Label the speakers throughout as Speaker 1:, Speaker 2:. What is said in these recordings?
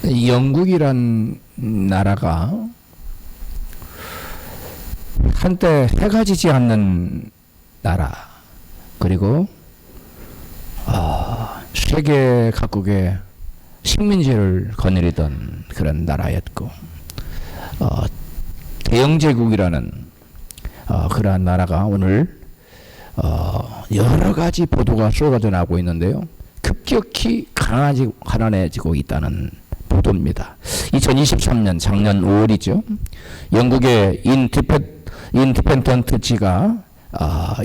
Speaker 1: 영국이란 나라가 한때 해가 지지 않는 나라, 그리고 세계 각국의 식민지를 거느리던 그런 나라였고, 대영제국이라는 그러한 나라가 오늘 여러 가지 보도가 쏟아져 나오고 있는데요. 급격히 가난해지고 있다는 보도입니다. 2023년 작년 5월이죠. 영국의 인디펜던트지가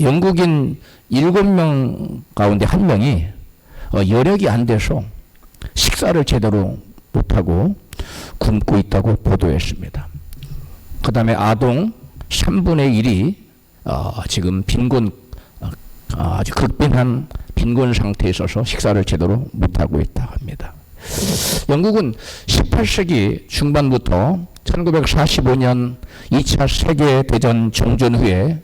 Speaker 1: 영국인 7명 가운데 1명이 여력이 안 돼서 식사를 제대로 못하고 굶고 있다고 보도했습니다. 그 다음에 아동 3분의 1이 지금 빈곤, 아주 극빈한 빈곤 상태에 있어서 식사를 제대로 못하고 있다 합니다. 영국은 18세기 중반부터 1945년 2차 세계대전 종전 후에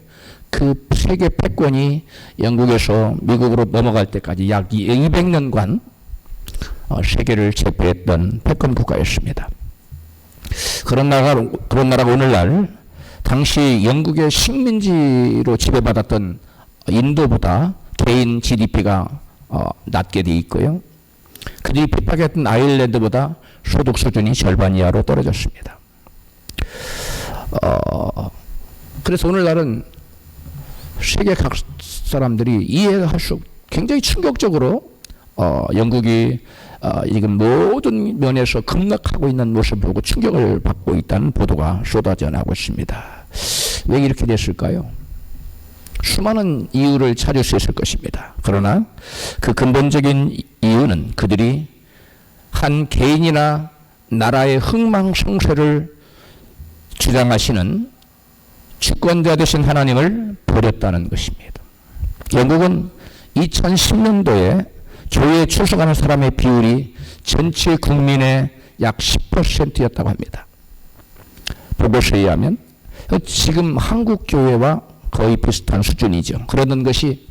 Speaker 1: 그 세계 패권이 영국에서 미국으로 넘어갈 때까지 약 200년간 세계를 제패했던 패권 국가였습니다. 그런 나라가 오늘날 당시 영국의 식민지로 지배받았던 인도보다 개인 GDP가 낮게 돼 있고요. 그들이 핍박했던 아일랜드보다 소득 수준이 절반 이하로 떨어졌습니다. 그래서 오늘날은 세계 각 사람들이 이해할 수 굉장히 충격적으로 영국이 지금 모든 면에서 급락하고 있는 모습을 보고 충격을 받고 있다는 보도가 쏟아져 나오고 있습니다. 왜 이렇게 됐을까요? 수많은 이유를 찾을 수 있을 것입니다. 그러나 그 근본적인 이유는 그들이 한 개인이나 나라의 흥망성쇠를 주장하시는 주권자 되신 하나님을 버렸다는 것입니다. 영국은 2010년도에 교회에 출석하는 사람의 비율이 전체 국민의 약 10%였다고 합니다. 보고서에 의하면 지금 한국 교회와 거의 비슷한 수준이죠. 그러던 것이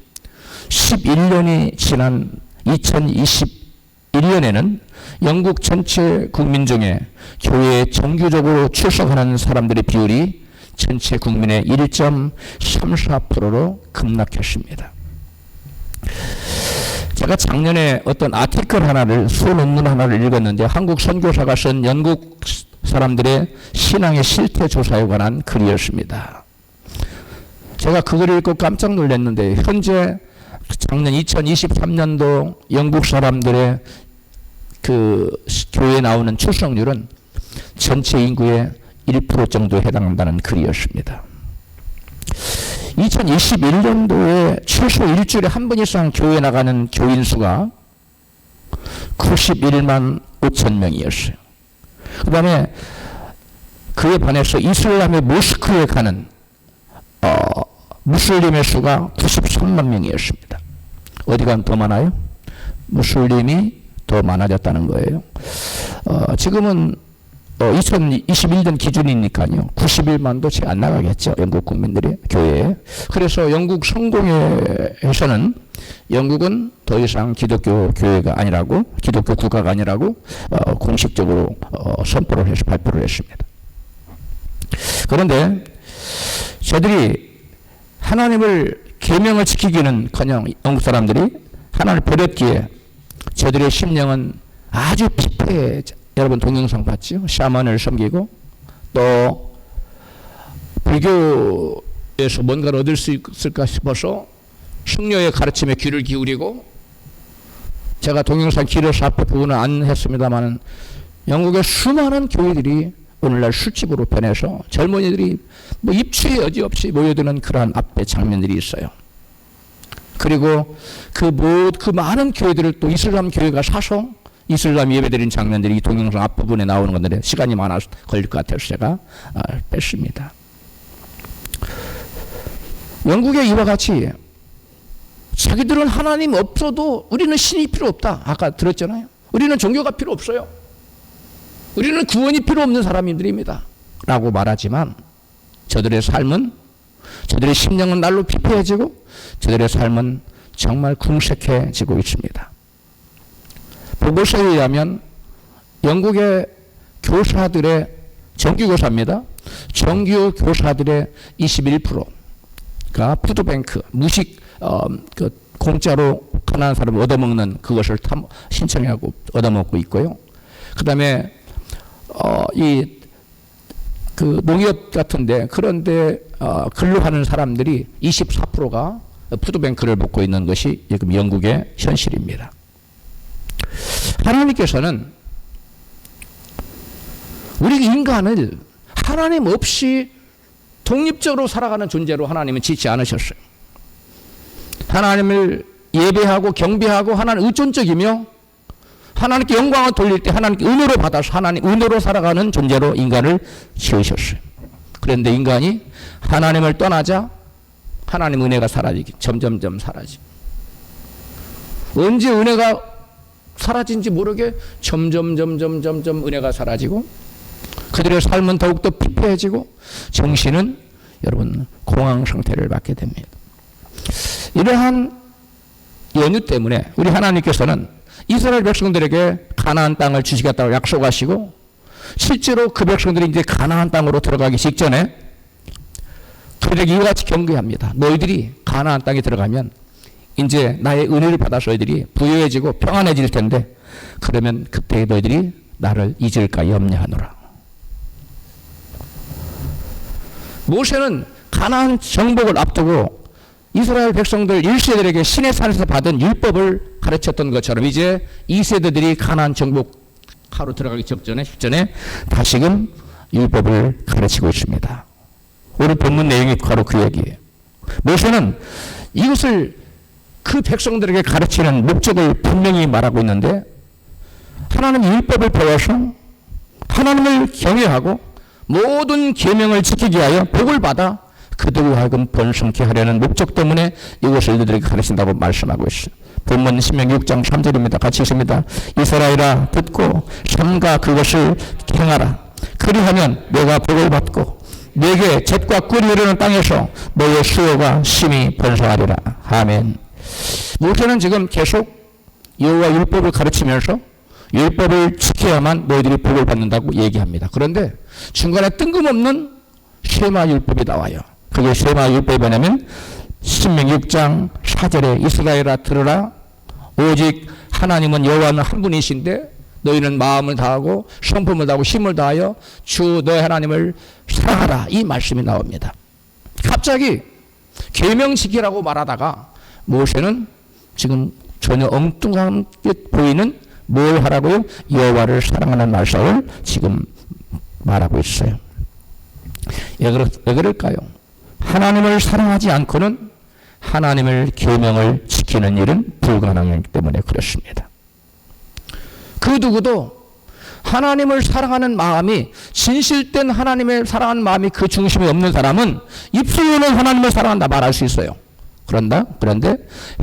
Speaker 1: 11년이 지난 2021년에는 영국 전체 국민 중에 교회에 정규적으로 출석하는 사람들의 비율이 전체 국민의 1.34%로 급락했습니다. 제가 작년에 어떤 아티클 하나를, 소논문 하나를 읽었는데 한국 선교사가 쓴 영국 사람들의 신앙의 실태 조사에 관한 글이었습니다. 제가 그 글을 읽고 깜짝 놀랐는데 현재 작년 2023년도 영국 사람들의 그 교회에 나오는 출석률은 전체 인구의 1% 정도에 해당한다는 글이었습니다. 2021년도에 최소 일주일에 한 번 이상 교회에 나가는 교인 수가 91만 5천 명이었어요. 그 다음에 그에 반해서 이슬람의 모스크에 가는 무슬림의 수가 93만 명이었습니다. 어디가 더 많아요? 무슬림이 더 많아졌다는 거예요. 지금은 2021년 기준이니까요. 91만도 채 안 나가겠죠. 영국 국민들이 교회에. 그래서 영국 성공회에서는 영국은 더 이상 기독교 교회가 아니라고, 기독교 국가가 아니라고 공식적으로 선포를 해서 발표를 했습니다. 그런데 저들이 하나님을 계명을 지키기는커녕 영국 사람들이 하나님을 버렸기에 저들의 심령은 아주 피폐해. 여러분 동영상 봤죠? 샤먼을 섬기고 또 불교에서 뭔가를 얻을 수 있을까 싶어서 승려의 가르침에 귀를 기울이고, 제가 동영상 길어서 앞에 부분은 안 했습니다만 영국의 수많은 교회들이 오늘날 술집으로 변해서 젊은이들이 뭐 입추에 여지없이 모여드는 그러한 앞에 장면들이 있어요. 그리고 그 많은 교회들을 또 이슬람 교회가 사서 이슬람 예배드린 장면들이 이 동영상 앞부분에 나오는 건데 시간이 많아서 걸릴 것 같아서 제가 뺐습니다. 영국의 이와 같이 자기들은 하나님 없어도 우리는 신이 필요 없다. 아까 들었잖아요. 우리는 종교가 필요 없어요. 우리는 구원이 필요 없는 사람들입니다. 라고 말하지만 저들의 삶은, 저들의 심령은 날로 피폐해지고 저들의 삶은 정말 궁색해지고 있습니다. 보고서에 의하면 영국의 교사들의 정규교사입니다. 정규교사들의 21%가 푸드뱅크, 무식, 공짜로 가난한 사람을 얻어먹는 그것을 신청하고 얻어먹고 있고요. 그 다음에, 농협 같은데, 그런데, 근로하는 사람들이 24%가 푸드뱅크를 먹고 있는 것이 지금 영국의 현실입니다. 하나님께서는 우리 인간을 하나님 없이 독립적으로 살아가는 존재로 하나님은 짓지 않으셨어요. 하나님을 예배하고 경배하고 하나님 의존적이며 하나님께 영광을 돌릴 때 하나님께 은혜로 받아서 하나님 은혜로 살아가는 존재로 인간을 지으셨어요. 그런데 인간이 하나님을 떠나자 하나님 은혜가 사라지기 점점점 사라지고 언제 은혜가 사라진지 모르게 점점 은혜가 사라지고 그들의 삶은 더욱더 피폐해지고 정신은 여러분 공황 상태를 맞게 됩니다. 이러한 연유 때문에 우리 하나님께서는 이스라엘 백성들에게 가나안 땅을 주시겠다고 약속하시고 실제로 그 백성들이 이제 가나안 땅으로 들어가기 직전에 그들에게 이와 같이 경고합니다. 너희들이 가나안 땅에 들어가면 이제 나의 은혜를 받아서 너희들이 부유해지고 평안해질 텐데 그러면 그때 너희들이 나를 잊을까 염려하노라. 모세는 가나안 정복을 앞두고 이스라엘 백성들 1세들에게 시내산에서 받은 율법을 가르쳤던 것처럼 이제 2세대들이 가나안 정복하러 들어가기 직전에 다시금 율법을 가르치고 있습니다. 오늘 본문 내용이 바로 그 얘기예요. 모세는 이것을 그 백성들에게 가르치는 목적을 분명히 말하고 있는데 하나님 율법을 배워서 하나님을 경외하고 모든 계명을 지키기 위하여 복을 받아 그들로 하여금 번성케 하려는 목적 때문에 이것을 너희들에게 가르친다고 말씀하고 있어요. 본문 신명기 6장 3절입니다. 같이 읽습니다. 이스라엘아 듣고 삼가 그것을 행하라. 그리하면 내가 복을 받고 내게 젖과 꿀이 흐르는 땅에서 너의 수요가 심히 번성하리라. 아멘. 모세는 지금 계속 여호와 율법을 가르치면서 율법을 지켜야만 너희들이 복을 받는다고 얘기합니다. 그런데 중간에 뜬금없는 쉐마 율법이 나와요. 그게 쉐마 율법이 뭐냐면 신명기 6장 4절에 이스라엘아 들으라. 오직 하나님은 여호와는 한 분이신데 너희는 마음을 다하고 성품을 다하고 힘을 다하여 주 너의 하나님을 사랑하라. 이 말씀이 나옵니다. 갑자기 계명 지키라고 말하다가 모세는 지금 전혀 엉뚱하게 보이는 뭘 하라고요? 여호와를 사랑하는 말씀을 지금 말하고 있어요. 왜 그럴까요? 하나님을 사랑하지 않고는 하나님의 계명을 지키는 일은 불가능하기 때문에 그렇습니다. 그 누구도 하나님을 사랑하는 마음이 진실된 하나님을 사랑하는 마음이 그 중심에 없는 사람은 입술로는 하나님을 사랑한다 말할 수 있어요. 그런데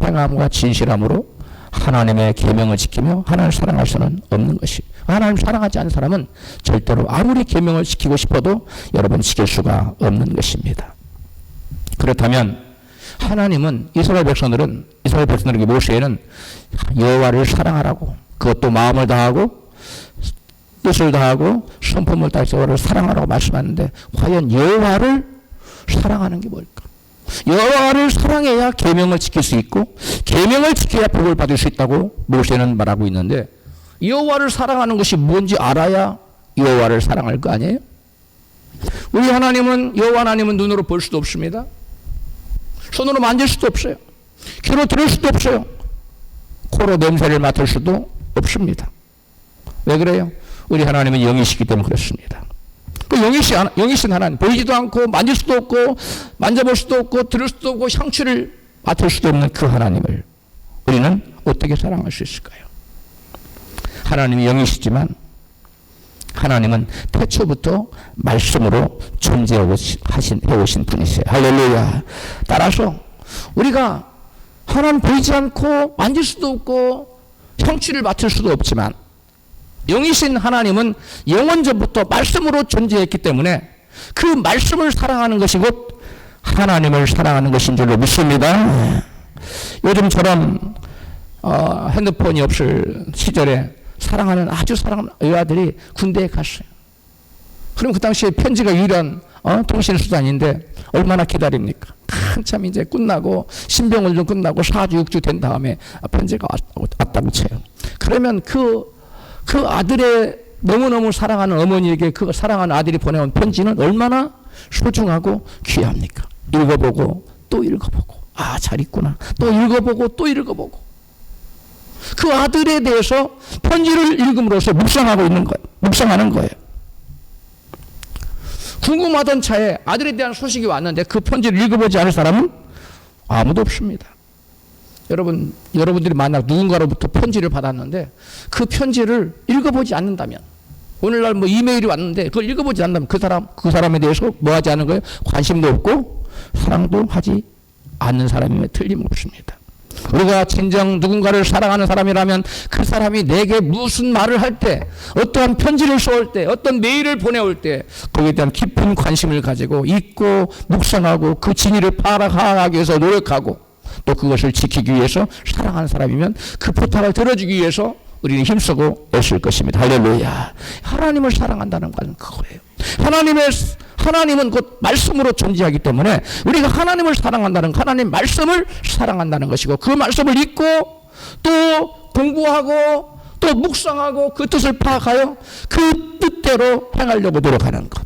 Speaker 1: 행함과 진실함으로 하나님의 계명을 지키며 하나님을 사랑할 수는 없는 것이. 하나님을 사랑하지 않는 사람은 절대로 아무리 계명을 지키고 싶어도 여러분 지킬 수가 없는 것입니다. 그렇다면 하나님은 이스라엘 백성들에게 모세에는 여호와를 사랑하라고 그것도 마음을 다하고 뜻을 다하고 성품을 다해서 여호와를 사랑하라고 말씀하는데 과연 여호와를 사랑하는 게 뭘까? 여호와를 사랑해야 계명을 지킬 수 있고 계명을 지켜야 복을 받을 수 있다고 모세는 말하고 있는데 여호와를 사랑하는 것이 뭔지 알아야 여호와를 사랑할 거 아니에요? 우리 하나님은 여호와 하나님은 눈으로 볼 수도 없습니다. 손으로 만질 수도 없어요. 귀로 들을 수도 없어요. 코로 냄새를 맡을 수도 없습니다. 왜 그래요? 우리 하나님은 영이시기 때문에 그렇습니다. 그 영이신 하나님, 보이지도 않고 만질 수도 없고 만져볼 수도 없고 들을 수도 없고 향취를 맡을 수도 없는 그 하나님을 우리는 어떻게 사랑할 수 있을까요? 하나님이 영이시지만 하나님은 태초부터 말씀으로 해오신 분이세요. 할렐루야. 따라서 우리가 하나님 보이지 않고 만질 수도 없고 향취를 맡을 수도 없지만 영이신 하나님은 영원전부터 말씀으로 존재했기 때문에 그 말씀을 사랑하는 것이 곧 하나님을 사랑하는 것인 줄로 믿습니다. 요즘처럼 핸드폰이 없을 시절에 아주 사랑하는 여아들이 군대에 갔어요. 그럼 그 당시에 편지가 유일한 통신수단인데 얼마나 기다립니까? 한참 이제 끝나고 신병을 좀 끝나고 4주 6주 된 다음에 편지가 왔다고 쳐요. 그러면 그 아들의 너무너무 사랑하는 어머니에게 그 사랑하는 아들이 보내온 편지는 얼마나 소중하고 귀합니까? 읽어보고 또 읽어보고 잘 있구나. 또 읽어보고 또 읽어보고 그 아들에 대해서 편지를 읽음으로써 묵상하는 거예요. 궁금하던 차에 아들에 대한 소식이 왔는데 그 편지를 읽어보지 않을 사람은 아무도 없습니다. 여러분들이 만약 누군가로부터 편지를 받았는데 그 편지를 읽어보지 않는다면, 오늘날 이메일이 왔는데 그걸 읽어보지 않는다면 그 사람에 대해서 뭐 하지 않은 거예요? 관심도 없고 사랑도 하지 않는 사람이면 틀림없습니다. 우리가 진정 누군가를 사랑하는 사람이라면 그 사람이 내게 무슨 말을 할 때, 어떠한 편지를 써올 때, 어떤 메일을 보내올 때 거기에 대한 깊은 관심을 가지고 읽고 묵상하고 그 진위를 파악하기 위해서 노력하고 또 그것을 지키기 위해서 사랑하는 사람이면 그 부탁을 들어주기 위해서 우리는 힘쓰고 애쓸 것입니다. 할렐루야. 하나님을 사랑한다는 것은 그거예요. 하나님은 곧 말씀으로 존재하기 때문에 우리가 하나님을 사랑한다는, 하나님 말씀을 사랑한다는 것이고, 그 말씀을 읽고 또 공부하고 또 묵상하고 그 뜻을 파악하여 그 뜻대로 행하려고 노력하는 것,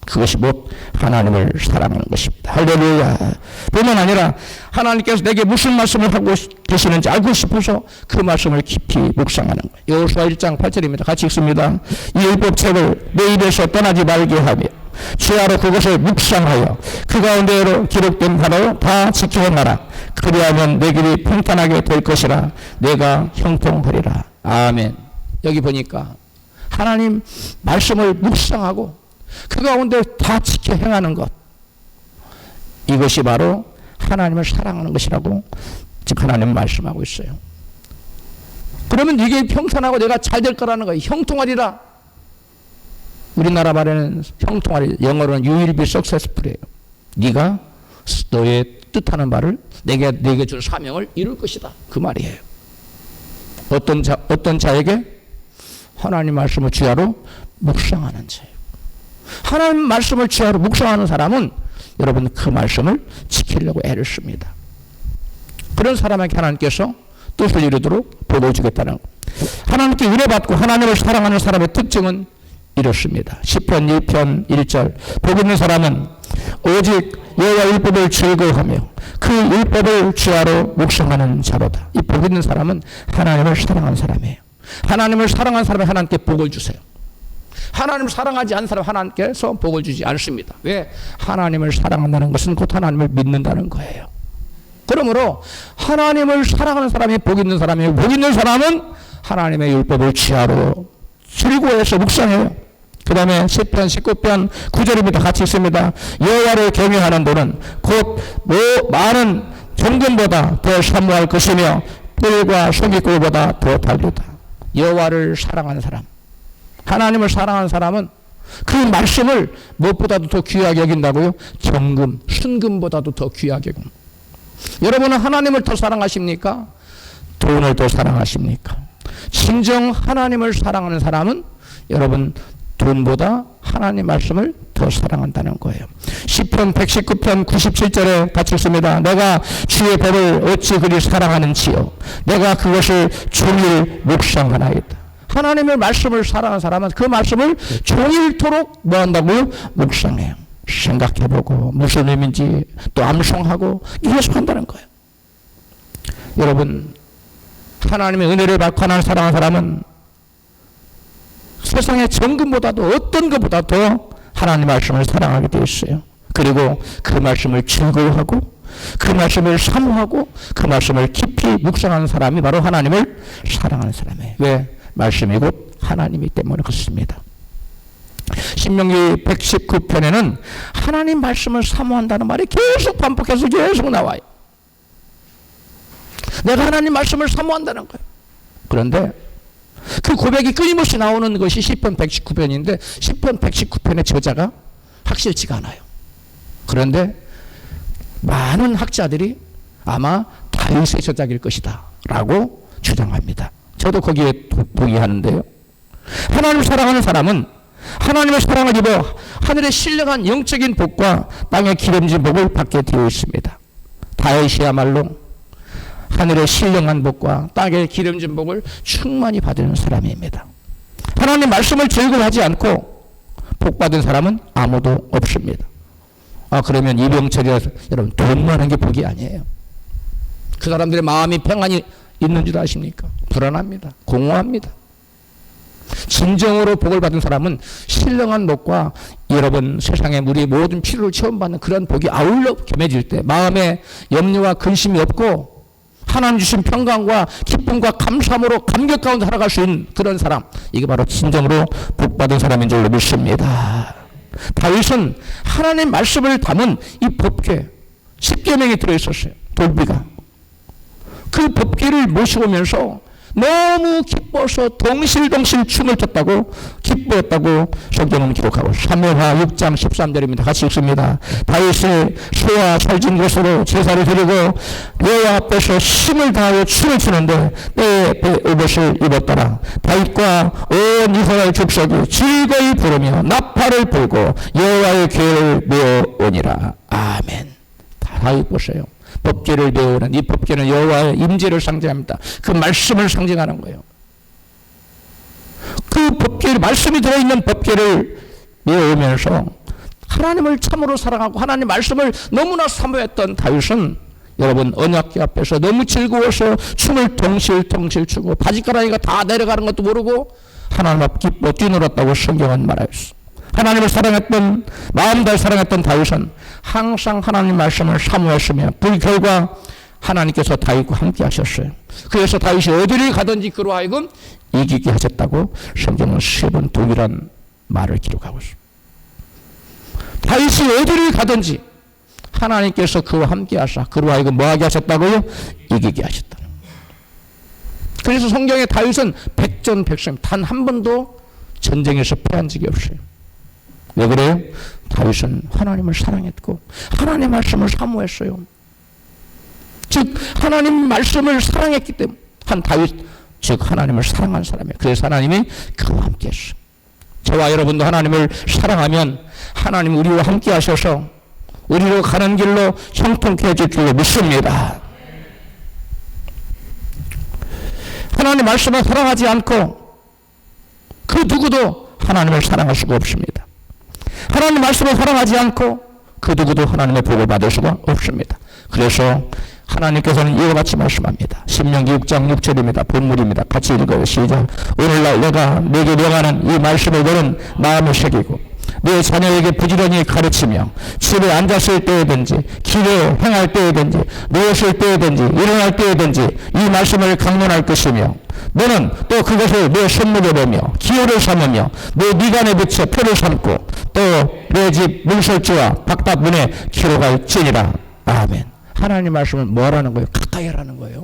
Speaker 1: 그것이 곧 하나님을 사랑하는 것입니다. 할렐루야. 뿐만 아니라 하나님께서 내게 무슨 말씀을 하고 계시는지 알고 싶어서 그 말씀을 깊이 묵상하는 거예요. 여호수아 1장 8절입니다. 같이 읽습니다. 이 율법책을 내 입에서 떠나지 말게 하며 주야로 그것을 묵상하여 그 가운데로 기록된 바로 다 지켜 행하라. 그리하면 내 길이 평탄하게 될 것이라. 내가 형통하리라. 아멘. 여기 보니까 하나님 말씀을 묵상하고 그 가운데 다 지켜 행하는 것, 이것이 바로 하나님을 사랑하는 것이라고 지금 하나님은 말씀하고 있어요. 그러면 이게 평탄하고 내가 잘 될 거라는 거예요. 형통하리라. 우리나라 말에는 형통하리, 영어로는 You will be successful이에요. 네가 너의 뜻하는 바를, 내게 줄 사명을 이룰 것이다, 그 말이에요. 어떤 자에게? 하나님 말씀을 주야로 묵상하는 자예요. 하나님 말씀을 주야로 묵상하는 사람은 여러분 그 말씀을 지키려고 애를 씁니다. 그런 사람에게 하나님께서 뜻을 이루도록 보여주겠다는 것. 하나님께 은혜받고 하나님을 사랑하는 사람의 특징은 이렇습니다. 시편 1편 1절 복 있는 사람은 오직 여호와 율법을 즐거워하며 그 율법을 주야로 묵상하는 자로다. 이 복 있는 사람은 하나님을 사랑하는 사람이에요. 하나님을 사랑하는 사람은 하나님께 복을 주세요. 하나님을 사랑하지 않는 사람은 하나님께서 복을 주지 않습니다. 왜? 하나님을 사랑한다는 것은 곧 하나님을 믿는다는 거예요. 그러므로 하나님을 사랑하는 사람이 복 있는 사람이에요. 복 있는 사람은 하나님의 율법을 주야로 즐거워해서 묵상해요. 그 다음에 시편 19편 9절입니다. 같이 있습니다. 여호와를 경외하는 도는 곧 많은 정금보다 더 사모할 것이며 뿔과 소깃골보다 더 달리다. 여호와를 사랑하는 사람, 하나님을 사랑하는 사람은 그 말씀을 무엇보다도 더 귀하게 여긴다고요? 정금, 순금보다도 더 귀하게 여깁니다. 여러분은 하나님을 더 사랑하십니까? 돈을 더 사랑하십니까? 진정 하나님을 사랑하는 사람은 여러분 돈보다 하나님 말씀을 더 사랑한다는 거예요. 시편 119편 97절에 같이 있습니다. 내가 주의 법을 어찌 그리 사랑하는지요. 내가 그것을 종일 묵상하나이다. 하나님의 말씀을 사랑하는 사람은 그 말씀을 종일토록 뭐 한다고요? 묵상해요. 생각해보고 무슨 의미인지 또 암송하고 계속한다는 거예요. 여러분, 하나님의 은혜를 받고 하나님을 사랑하는 사람은 세상의 정금보다도 어떤 것보다 더 하나님 말씀을 사랑하게 되어 있어요. 그리고 그 말씀을 즐거워하고 그 말씀을 사모하고 그 말씀을 깊이 묵상하는 사람이 바로 하나님을 사랑하는 사람이에요. 왜? 말씀이 곧 하나님이기 때문에 그렇습니다. 신명기 119편에는 하나님 말씀을 사모한다는 말이 계속 반복해서 계속 나와요. 내가 하나님 말씀을 사모한다는 거예요. 그런데 그 고백이 끊임없이 나오는 것이 시편 119편인데 시편 119편의 저자가 확실치가 않아요. 그런데 많은 학자들이 아마 다윗의 저작일 것이다 라고 주장합니다. 저도 거기에 동의하는데요. 하나님을 사랑하는 사람은 하나님의 사랑을 입어 하늘의 신령한 영적인 복과 땅의 기름진 복을 받게 되어 있습니다. 다윗이야말로 하늘의 신령한 복과 땅의 기름진 복을 충만히 받은 사람입니다. 하나님 말씀을 즐거워하지 않고 복받은 사람은 아무도 없습니다. 그러면 이병철이라서 여러분 돈 많은 게 복이 아니에요. 그 사람들의 마음이 평안이 있는 줄 아십니까? 불안합니다. 공허합니다. 진정으로 복을 받은 사람은 신령한 복과 여러분 세상의 우리 모든 필요를 체험받는 그런 복이 아울러 겸해질 때 마음에 염려와 근심이 없고 하나님 주신 평강과 기쁨과 감사함으로 감격 가운데 살아갈 수 있는 그런 사람, 이게 바로 진정으로 복받은 사람인 줄 믿습니다. 다윗은 하나님 말씀을 담은 이 법궤 10계명이 들어있었어요. 돌비가 그 법궤를 모시고 오면서 너무 기뻐서 동실동실 춤을 췄다고 기뻐했다고 성경은 기록하고 사무엘하 6장 13절입니다. 같이 읽습니다. 다윗이 소와 살진 것으로 제사를 드리고 여호와 앞에서 힘을 다하여 춤을 추는데 때에 옷을 입었더라. 다윗과 온 이스라엘 족속이 즐거이 부르며 나팔을 불고 여호와의 궤를 메어오니라. 아멘. 다윗 보세요. 법궤를 배우는 이 법궤는 여호와의 임재를 상징합니다. 그 말씀을 상징하는 거예요. 그 법궤 말씀이 들어있는 법궤를 배우면서 하나님을 참으로 사랑하고 하나님 말씀을 너무나 사모했던 다윗은 여러분 언약궤 앞에서 너무 즐거워서 춤을 동실동실 추고 바지가랑이가 다 내려가는 것도 모르고 하나님 앞 기뻐 뛰놀았다고 성경은 말하였어. 하나님을 사랑했던 마음 다해 사랑했던 다윗은 항상 하나님 말씀을 사모했으며 그 결과 하나님께서 다윗과 함께 하셨어요. 그래서 다윗이 어디를 가든지 그로 하여금 이기게 하셨다고 성경은 3번 동일한 말을 기록하고 있습니다. 다윗이 어디를 가든지 하나님께서 그와 함께 하사 그로 하여금 뭐하게 하셨다고요? 이기게 하셨다. 그래서 성경에 다윗은 백전백승 단 한 번도 전쟁에서 패한 적이 없어요. 왜 그래요? 다윗은 하나님을 사랑했고 하나님의 말씀을 사모했어요. 즉 하나님 말씀을 사랑했기 때문에 한 다윗, 즉 하나님을 사랑한 사람이에요. 그래서 하나님이 그와 함께 했어요. 저와 여러분도 하나님을 사랑하면 하나님 우리와 함께 하셔서 우리로 가는 길로 형통케 해줄 줄로 믿습니다. 하나님 말씀을 사랑하지 않고 그 누구도 하나님을 사랑할 수가 없습니다. 하나님 말씀을 사랑하지 않고 그 누구도 하나님의 복을 받을 수가 없습니다. 그래서 하나님께서는 이와 같이 말씀합니다. 신명기 6장 6절입니다. 본문입니다. 같이 읽어요. 시작. 오늘날 내가 네게 명하는 이 말씀을 너는 마음에 새기고 내 자녀에게 부지런히 가르치며 집에 앉았을 때에든지 길에 행할 때에든지 누웠을 때에든지 일어날 때에든지 이 말씀을 강론할 것이며 너는 또 그것을 내 손목에 보며 기호를 삼으며 내 미간에 붙여 표를 삼고 또 내 집 문설주와 박답문에 기록할지니라. 아멘. 하나님 말씀을 뭐라는 거예요? 가까이 하라는 거예요.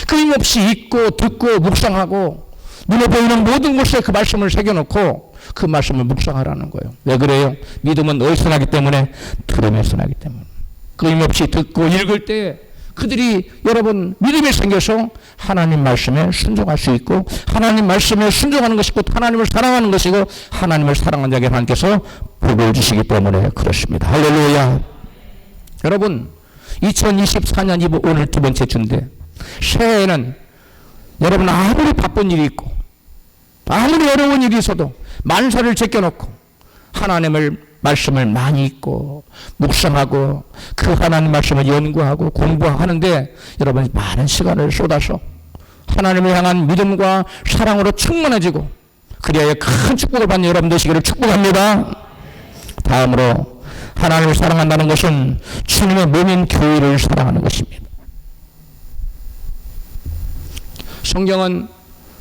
Speaker 1: 끊임없이 읽고 듣고 묵상하고 눈에 보이는 모든 곳에 그 말씀을 새겨놓고 그 말씀을 묵상하라는 거예요. 왜 그래요? 믿음은 어디서 나기 때문에? 들음에서 나기 때문에. 끊임없이 듣고 읽을 때 그들이 여러분 믿음이 생겨서 하나님 말씀에 순종할 수 있고 하나님 말씀에 순종하는 것이 곧 하나님을 사랑하는 것이고 하나님을 사랑하는 자에게 하나님께서 복을 주시기 때문에 그렇습니다. 할렐루야. 여러분 2024년 오늘 두 번째 주인데 새해에는 여러분 아무리 바쁜 일이 있고 아무리 어려운 일이 있어도 만사를 제껴놓고 하나님을 말씀을 많이 읽고 묵상하고 그 하나님 말씀을 연구하고 공부하는데 여러분 많은 시간을 쏟아서 하나님을 향한 믿음과 사랑으로 충만해지고 그래야 큰 축복을 받는 여러분 되시기를 축복합니다. 다음으로 하나님을 사랑한다는 것은 주님의 몸인 교회를 사랑하는 것입니다. 성경은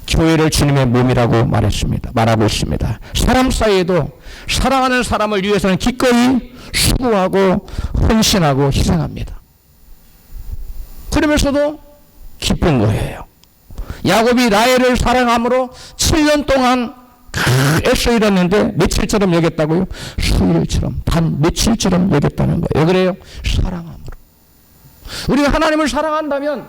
Speaker 1: 교회를 주님의 몸이라고 말하고 있습니다. 사람 사이에도 사랑하는 사람을 위해서는 기꺼이 수고하고 헌신하고 희생합니다. 그러면서도 기쁜 거예요. 야곱이 라헬을 사랑함으로 7년 동안 애써 일했는데 며칠처럼 여겼다고요? 수일처럼, 단 며칠처럼 여겼다는 거예요. 왜 그래요? 사랑함으로. 우리가 하나님을 사랑한다면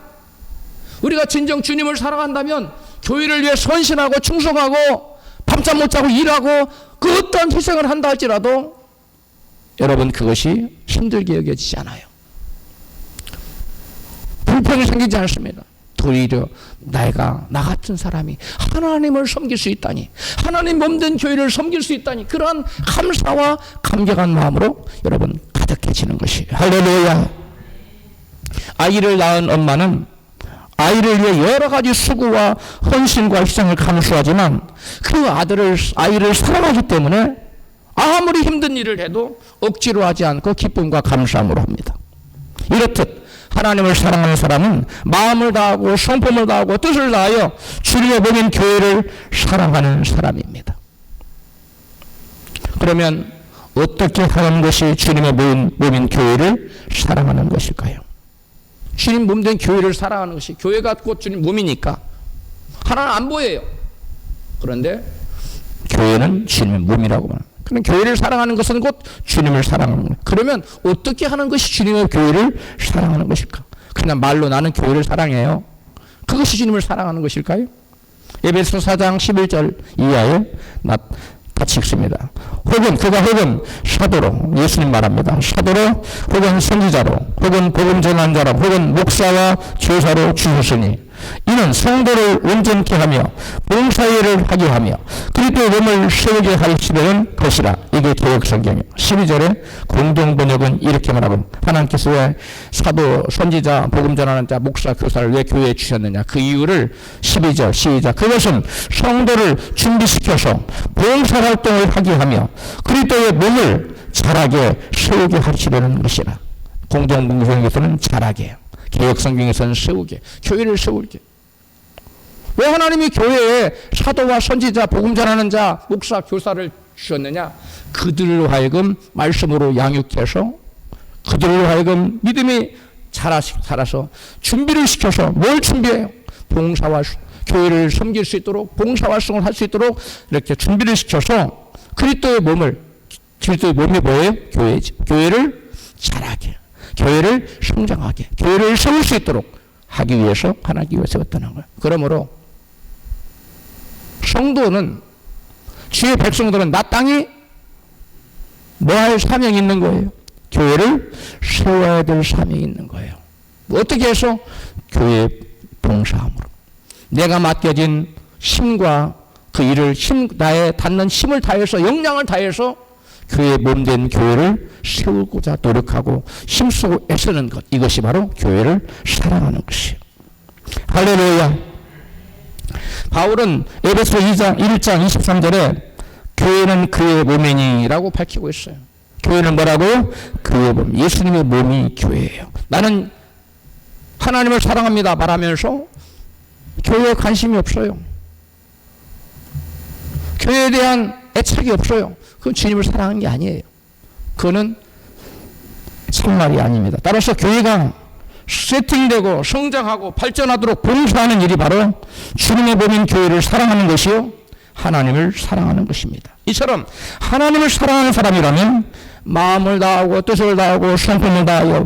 Speaker 1: 우리가 진정 주님을 사랑한다면 교회를 위해 헌신하고 충성하고 밤잠 못 자고 일하고 그 어떤 희생을 한다 할지라도 여러분 그것이 힘들게 여겨지지 않아요. 불평이 생기지 않습니다. 오히려 나 같은 사람이 하나님을 섬길 수 있다니, 하나님 몸된 교회를 섬길 수 있다니, 그러한 감사와 감격한 마음으로 여러분 가득해지는 것이 할렐루야. 아이를 낳은 엄마는 아이를 위해 여러 가지 수고와 헌신과 희생을 감수하지만 그 아이를 사랑하기 때문에 아무리 힘든 일을 해도 억지로 하지 않고 기쁨과 감사함으로 합니다. 이렇듯 하나님을 사랑하는 사람은 마음을 다하고 성품을 다하고 뜻을 다하여 주님의 몸인 교회를 사랑하는 사람입니다. 그러면 어떻게 하는 것이 주님의 몸인 교회를 사랑하는 것일까요? 주님 몸된 교회를 사랑하는 것이, 교회가 곧 주님 몸이니까 하나는 안 보여요. 그런데 교회는 주님의 몸이라고 말합니다. 그럼 교회를 사랑하는 것은 곧 주님을 사랑하는 거예요. 그러면 어떻게 하는 것이 주님의 교회를 사랑하는 것일까? 그냥 말로 나는 교회를 사랑해요. 그것이 주님을 사랑하는 것일까요? 에베소 4장 11절 이하에 같이 읽습니다. 혹은 사도로, 예수님 말합니다. 사도로 혹은 선지자로 혹은 복음 전한 자로 혹은 목사와 교사로 주셨으니 이는 성도를 온전케 하며 봉사일을 하게 하며 그리스도의 몸을 세우게 하시려는 것이라. 이게 개역성경이에요. 12절에 공동번역은 이렇게 말하고, 하나님께서 왜 사도, 선지자, 복음 전하는 자, 목사, 교사를 왜 교회에 주셨느냐, 그 이유를 12절 시작. 그것은 성도를 준비시켜서 봉사활동을 하게 하며 그리스도의 몸을 자라게 세우게 하시려는 것이라. 공동번역에서는 자라게, 개역성경에서는 세우게, 교회를 세우게. 왜 하나님이 교회에 사도와 선지자, 복음 전하는 자, 목사, 교사를 주셨느냐? 그들로 하여금 말씀으로 양육해서 그들로 하여금 믿음이 자라서 준비를 시켜서 뭘 준비해요? 봉사와 교회를 섬길 수 있도록, 봉사활동을 할 수 있도록 이렇게 준비를 시켜서 그리스도의 몸이 뭐예요? 교회를 자라게, 교회를 성장하게, 교회를 세울 수 있도록 하기 위해서 하나님께 세웠다는 거예요. 그러므로 성도는, 주의 백성들은 마땅히 뭐 할 사명이 있는 거예요? 교회를 세워야 될 사명이 있는 거예요. 어떻게 해서? 교회 봉사함으로. 내가 맡겨진 힘과 그 일을 나의 닿는 힘을 다해서, 역량을 다해서 교회의 몸된 교회를 세우고자 노력하고 힘쓰고 애쓰는 것, 이것이 바로 교회를 사랑하는 것이에요. 할렐루야. 바울은 에베소 1장 23절에 교회는 그의 몸이니라고 밝히고 있어요. 교회는 뭐라고요? 그의 몸, 예수님의 몸이 교회예요. 나는 하나님을 사랑합니다 말하면서 교회에 관심이 없어요. 교회에 대한 애착이 없어요. 그건 주님을 사랑하는 게 아니에요. 그거는 참말이 아닙니다. 따라서 교회가 세팅되고 성장하고 발전하도록 봉사하는 일이 바로 주님의 몸인 교회를 사랑하는 것이요, 하나님을 사랑하는 것입니다. 이처럼 하나님을 사랑하는 사람이라면 마음을 다하고 뜻을 다하고 성품을 다하여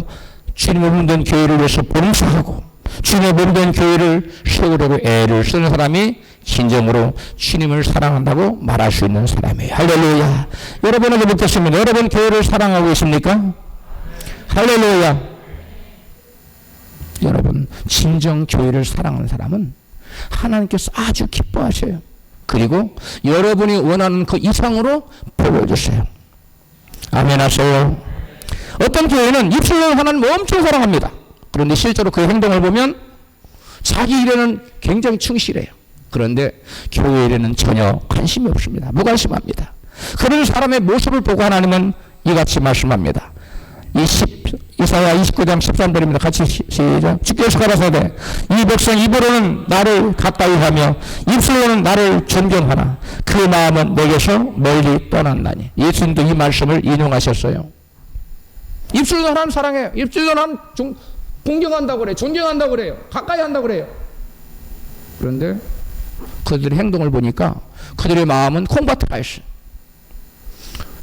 Speaker 1: 주님의 몸된 교회를 위해서 봉사하고 주님의 몸된 교회를 세우려고 애를 쓰는 사람이 진정으로 주님을 사랑한다고 말할 수 있는 사람이에요. 할렐루야. 여러분에게 묻겠습니다. 여러분 교회를 사랑하고 계십니까? 할렐루야. 여러분, 진정 교회를 사랑하는 사람은 하나님께서 아주 기뻐하셔요. 그리고 여러분이 원하는 그 이상으로 보여주세요. 아멘 하세요. 어떤 교회는 입술로 하나님을 엄청 사랑합니다. 그런데 실제로 그 행동을 보면 자기 일에는 굉장히 충실해요. 그런데 교회 일에는 전혀 관심이 없습니다. 무관심합니다. 그런 사람의 모습을 보고 하나님은 이같이 말씀합니다. 이사야 29장 13절입니다. 같이 시작. 주께서 가라사대 이 백성 입으로는 나를 가까이 하며 입술로는 나를 존경하나 그 마음은 내게서 멀리 떠났나니. 예수님도 이 말씀을 인용하셨어요. 입술로 하나님 사랑해요. 입술로 하나님 공경한다고 그래요. 존경한다고 그래요. 가까이 한다고 그래요. 그런데 그들의 행동을 보니까 그들의 마음은 콩밭에 가 있어요.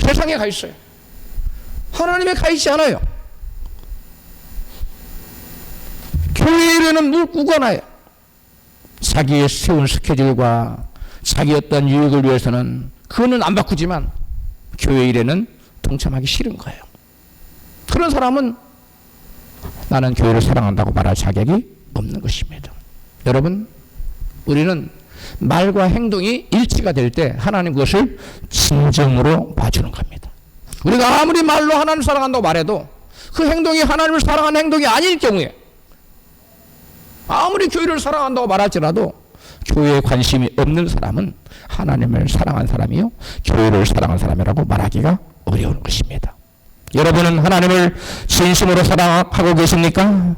Speaker 1: 세상에 가 있어요. 하나님에 가 있지 않아요. 교회 일에는 물 구가나요. 자기의 세운 스케줄과 자기 어떤 유익을 위해서는 그거는 안 바꾸지만 교회 일에는 동참하기 싫은 거예요. 그런 사람은 나는 교회를 사랑한다고 말할 자격이 없는 것입니다. 여러분, 우리는 말과 행동이 일치가 될 때 하나님 그것을 진정으로 봐주는 겁니다. 우리가 아무리 말로 하나님을 사랑한다고 말해도 그 행동이 하나님을 사랑하는 행동이 아닐 경우에, 아무리 교회를 사랑한다고 말할지라도 교회에 관심이 없는 사람은 하나님을 사랑한 사람이요 교회를 사랑한 사람이라고 말하기가 어려운 것입니다. 여러분은 하나님을 진심으로 사랑하고 계십니까?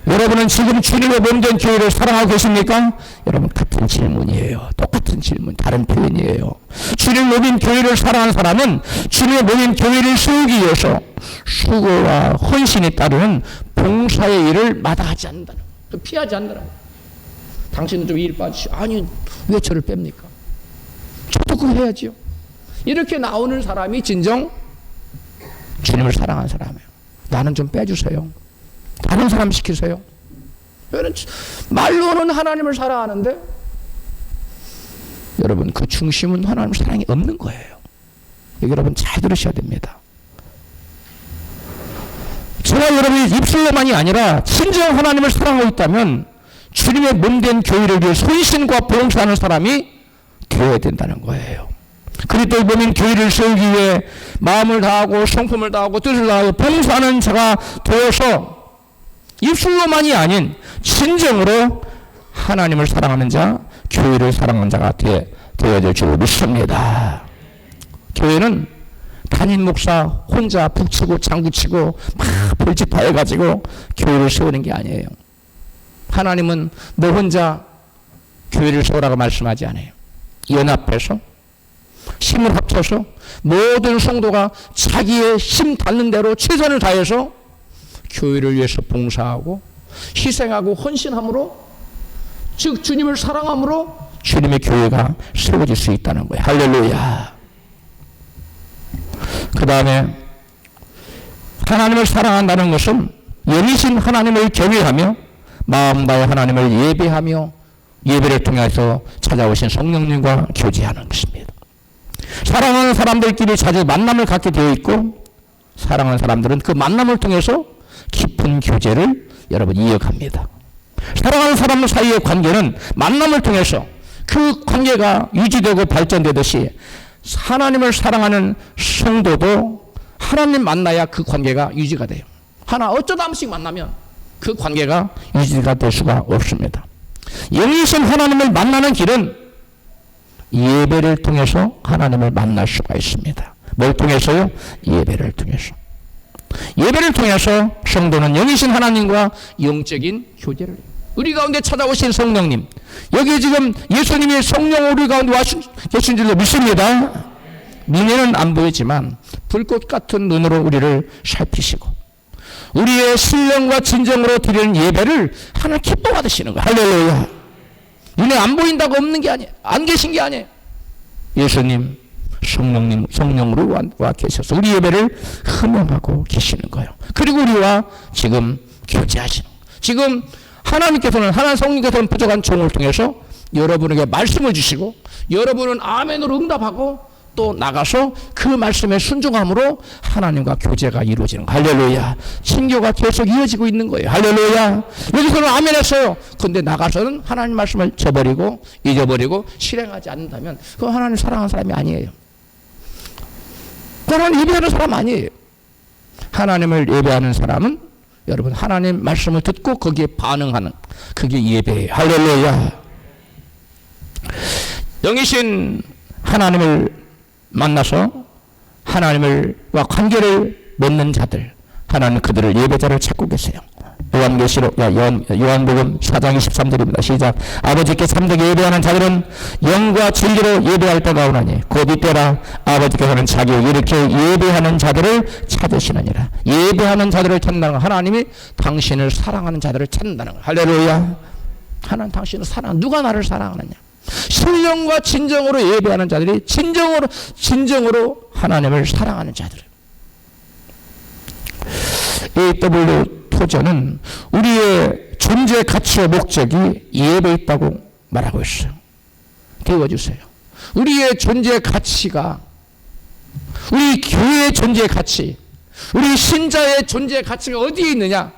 Speaker 1: 여러분은 지금 주님의 몸된 교회를 사랑하고 계십니까? 여러분, 같은 질문이에요. 똑같은 질문, 다른 표현이에요. 주님 몸인 교회를 사랑하는 사람은 주님의 몸인 교회를 세우기 위해서 수고와 헌신이 따르는 봉사의 일을 마다하지 않는다는 거예요. 피하지 않는다는 거예요. 당신은 좀 일 빠지시, 아니 왜 저를 뺍니까? 저도 그거 해야지요. 이렇게 나오는 사람이 진정 주님을 사랑하는 사람이에요. 나는 좀 빼주세요. 다른 사람 시키세요. 말로는 하나님을 사랑하는데 여러분 그 중심은 하나님 사랑이 없는 거예요. 여러분 잘 들으셔야 됩니다. 제가 여러분이 입술로만이 아니라 진정 하나님을 사랑하고 있다면 주님의 몸된 교회를 위해 헌신과 봉사하는 사람이 되어야 된다는 거예요. 그리스도의 몸인 교회를 세우기 위해 마음을 다하고 성품을 다하고 뜻을 다하고 봉사하는 자가 되어서 입술로만이 아닌 진정으로 하나님을 사랑하는 자, 교회를 사랑하는 자가 되어야 될 줄 믿습니다. 교회는 담임 목사 혼자 북치고 장구치고 막 벌집하여가지고 교회를 세우는 게 아니에요. 하나님은 너 혼자 교회를 세우라고 말씀하지 않아요. 연합해서 힘을 합쳐서 모든 성도가 자기의 힘 닿는 대로 최선을 다해서 교회를 위해서 봉사하고 희생하고 헌신함으로, 즉 주님을 사랑함으로 주님의 교회가 세워질 수 있다는 거예요. 할렐루야. 그 다음에 하나님을 사랑한다는 것은 영이신 하나님을 경외하며 마음 다해 하나님을 예배하며 예배를 통해서 찾아오신 성령님과 교제하는 것입니다. 사랑하는 사람들끼리 자주 만남을 갖게 되어 있고 사랑하는 사람들은 그 만남을 통해서 깊은 교제를 여러분 이어갑니다. 사랑하는 사람 사이의 관계는 만남을 통해서 그 관계가 유지되고 발전되듯이 하나님을 사랑하는 성도도 하나님 만나야 그 관계가 유지가 돼요. 하나 어쩌다 한 번씩 만나면 그 관계가 유지가 될 수가 없습니다. 영이신 하나님을 만나는 길은 예배를 통해서 하나님을 만날 수가 있습니다. 뭘 통해서요? 예배를 통해서. 예배를 통해서 성도는 영이신 하나님과 영적인 교제를 해요. 우리 가운데 찾아오신 성령님, 여기 지금 예수님이 성령 우리 가운데 와 계신 줄로 믿습니다. 눈에는 안 보이지만 불꽃 같은 눈으로 우리를 살피시고 우리의 신령과 진정으로 드리는 예배를 하나님 기뻐 받으시는 거예요. 할렐루야. 눈에 안 보인다고 없는 게 아니에요. 안 계신 게 아니에요. 예수님, 성령님, 성령으로 와 계셔서 우리 예배를 흠명하고 계시는 거예요. 그리고 우리와 지금 교제하시는 거예요. 지금 하나님께서는, 하나님 성령께서는 부족한 종을 통해서 여러분에게 말씀을 주시고 여러분은 아멘으로 응답하고 또 나가서 그 말씀에 순종함으로 하나님과 교제가 이루어지는 거예요. 할렐루야. 친교가 계속 이어지고 있는 거예요. 할렐루야. 여기서는 아멘 했어요. 근데 나가서는 하나님 말씀을 저버리고 잊어버리고 실행하지 않는다면 그건 하나님 사랑하는 사람이 아니에요. 하나님 예배하는 사람 아니에요. 하나님을 예배하는 사람은 여러분 하나님 말씀을 듣고 거기에 반응하는 그게 예배예요. 할렐루야. 영이신 하나님을 만나서 하나님과 관계를 맺는 자들, 하나님 그들을 예배자를 찾고 계세요. 요한복음 4장 23절입니다. 시작. 아버지께 참되게 예배하는 자들은 영과 진리로 예배할 때가 오나니 곧 이때라 아버지께서는 자기를 일으켜 예배하는 자들을 찾으시느니라. 예배하는 자들을 찾는다는 건 하나님이 당신을 사랑하는 자들을 찾는다는 거예요. 할렐루야. 하나님 당신을 사랑, 누가 나를 사랑하느냐. 신령과 진정으로 예배하는 자들이 진정으로 하나님을 사랑하는 자들. A.W. 토저는 우리의 존재 가치와 목적이 예배에 있다고 말하고 있어요. 배워주세요. 우리의 존재 가치가, 우리 교회의 존재 가치, 우리 신자의 존재 가치가 어디에 있느냐?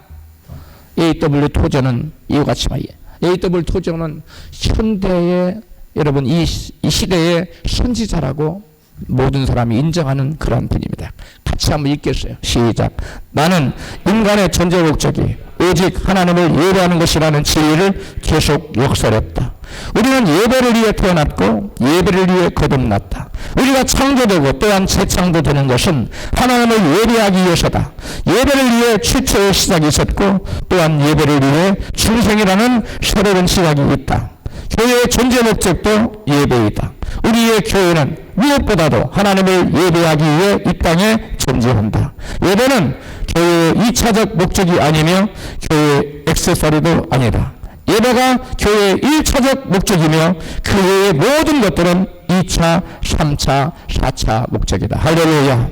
Speaker 1: AW 토저는 이와 같이 말이에요. AW 토저는 현대의, 여러분 이 시대의 선지자라고 모든 사람이 인정하는 그런 분입니다. 같이 한번 읽겠어요. 시작. 나는 인간의 존재 목적이 오직 하나님을 예배하는 것이라는 진리를 계속 역설했다. 우리는 예배를 위해 태어났고 예배를 위해 거듭났다. 우리가 창조되고 또한 재창조되는 것은 하나님을 예배하기 위해서다. 예배를 위해 최초의 시작이 있었고 또한 예배를 위해 중생이라는 새로운 시작이 있다. 교회의 존재 목적도 예배이다. 우리의 교회는 무엇보다도 하나님을 예배하기 위해 이 땅에 존재한다. 예배는 교회의 2차적 목적이 아니며 교회의 액세서리도 아니다. 예배가 교회의 1차적 목적이며 그 외의 모든 것들은 2차, 3차, 4차 목적이다. 할렐루야.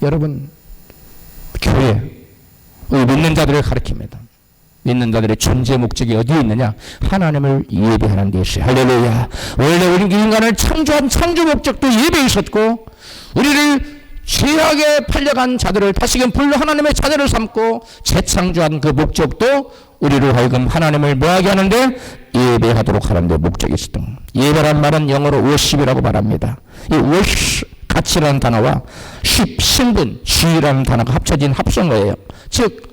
Speaker 1: 여러분, 교회, 우리 믿는 자들을 가리킵니다. 믿는 자들의 존재 목적이 어디에 있느냐? 하나님을 예배하는 데 있어요. 할렐루야. 원래 우리 인간을 창조한 창조 목적도 예배에 있었고, 우리를 죄악에 팔려간 자들을 다시금 불러 하나님의 자녀를 삼고 재창조한 그 목적도 우리로 하여금 하나님을 뭐하게 하는데? 예배하도록 하는 데 목적이 있었던 거예요. 예배란 말은 영어로 worship이라고 말합니다. 이 worship, 가치라는 단어와 신분, 주의라는 단어가 합쳐진 합성어예요. 즉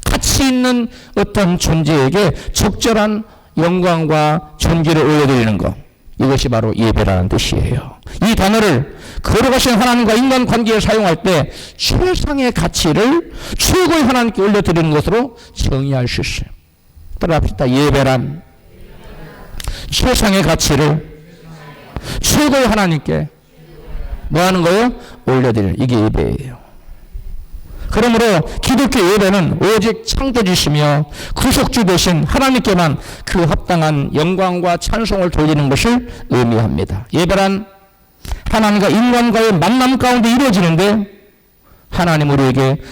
Speaker 1: 가치 있는 어떤 존재에게 적절한 영광과 존귀를 올려드리는 것, 이것이 바로 예배라는 뜻이에요. 이 단어를 거룩하신 하나님과 인간 관계에 사용할 때 최상의 가치를 최고의 하나님께 올려드리는 것으로 정의할 수 있어요. 따라합시다. 예배란 최상의 가치를 최고의 하나님께 뭐 하는 거예요? 올려드리는, 이게 예배예요. 그러므로 기독교 예배는 오직 창조주시며 구속주 되신 하나님께만 그 합당한 영광과 찬송을 돌리는 것을 의미합니다. 예배란 하나님과 인간과의 만남 가운데 이루어지는데 하나님 우리에게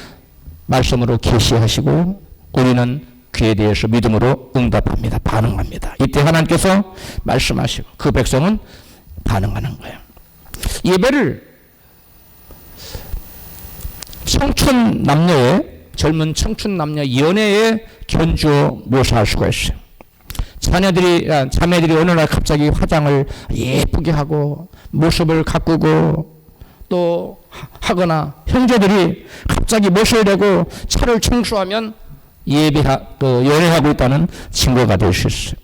Speaker 1: 말씀으로 계시하시고 우리는 그에 대해서 믿음으로 응답합니다. 반응합니다. 이때 하나님께서 말씀하시고 그 백성은 반응하는 거예요. 예배를 청춘 남녀의, 젊은 청춘 남녀 연애에 견주어 묘사할 수가 있어요. 자매들이 어느 날 갑자기 화장을 예쁘게 하고 모습을 가꾸고 또 하거나 형제들이 갑자기 모셔야 되고 차를 청소하면 연애하고 있다는 증거가 될 수 있어요.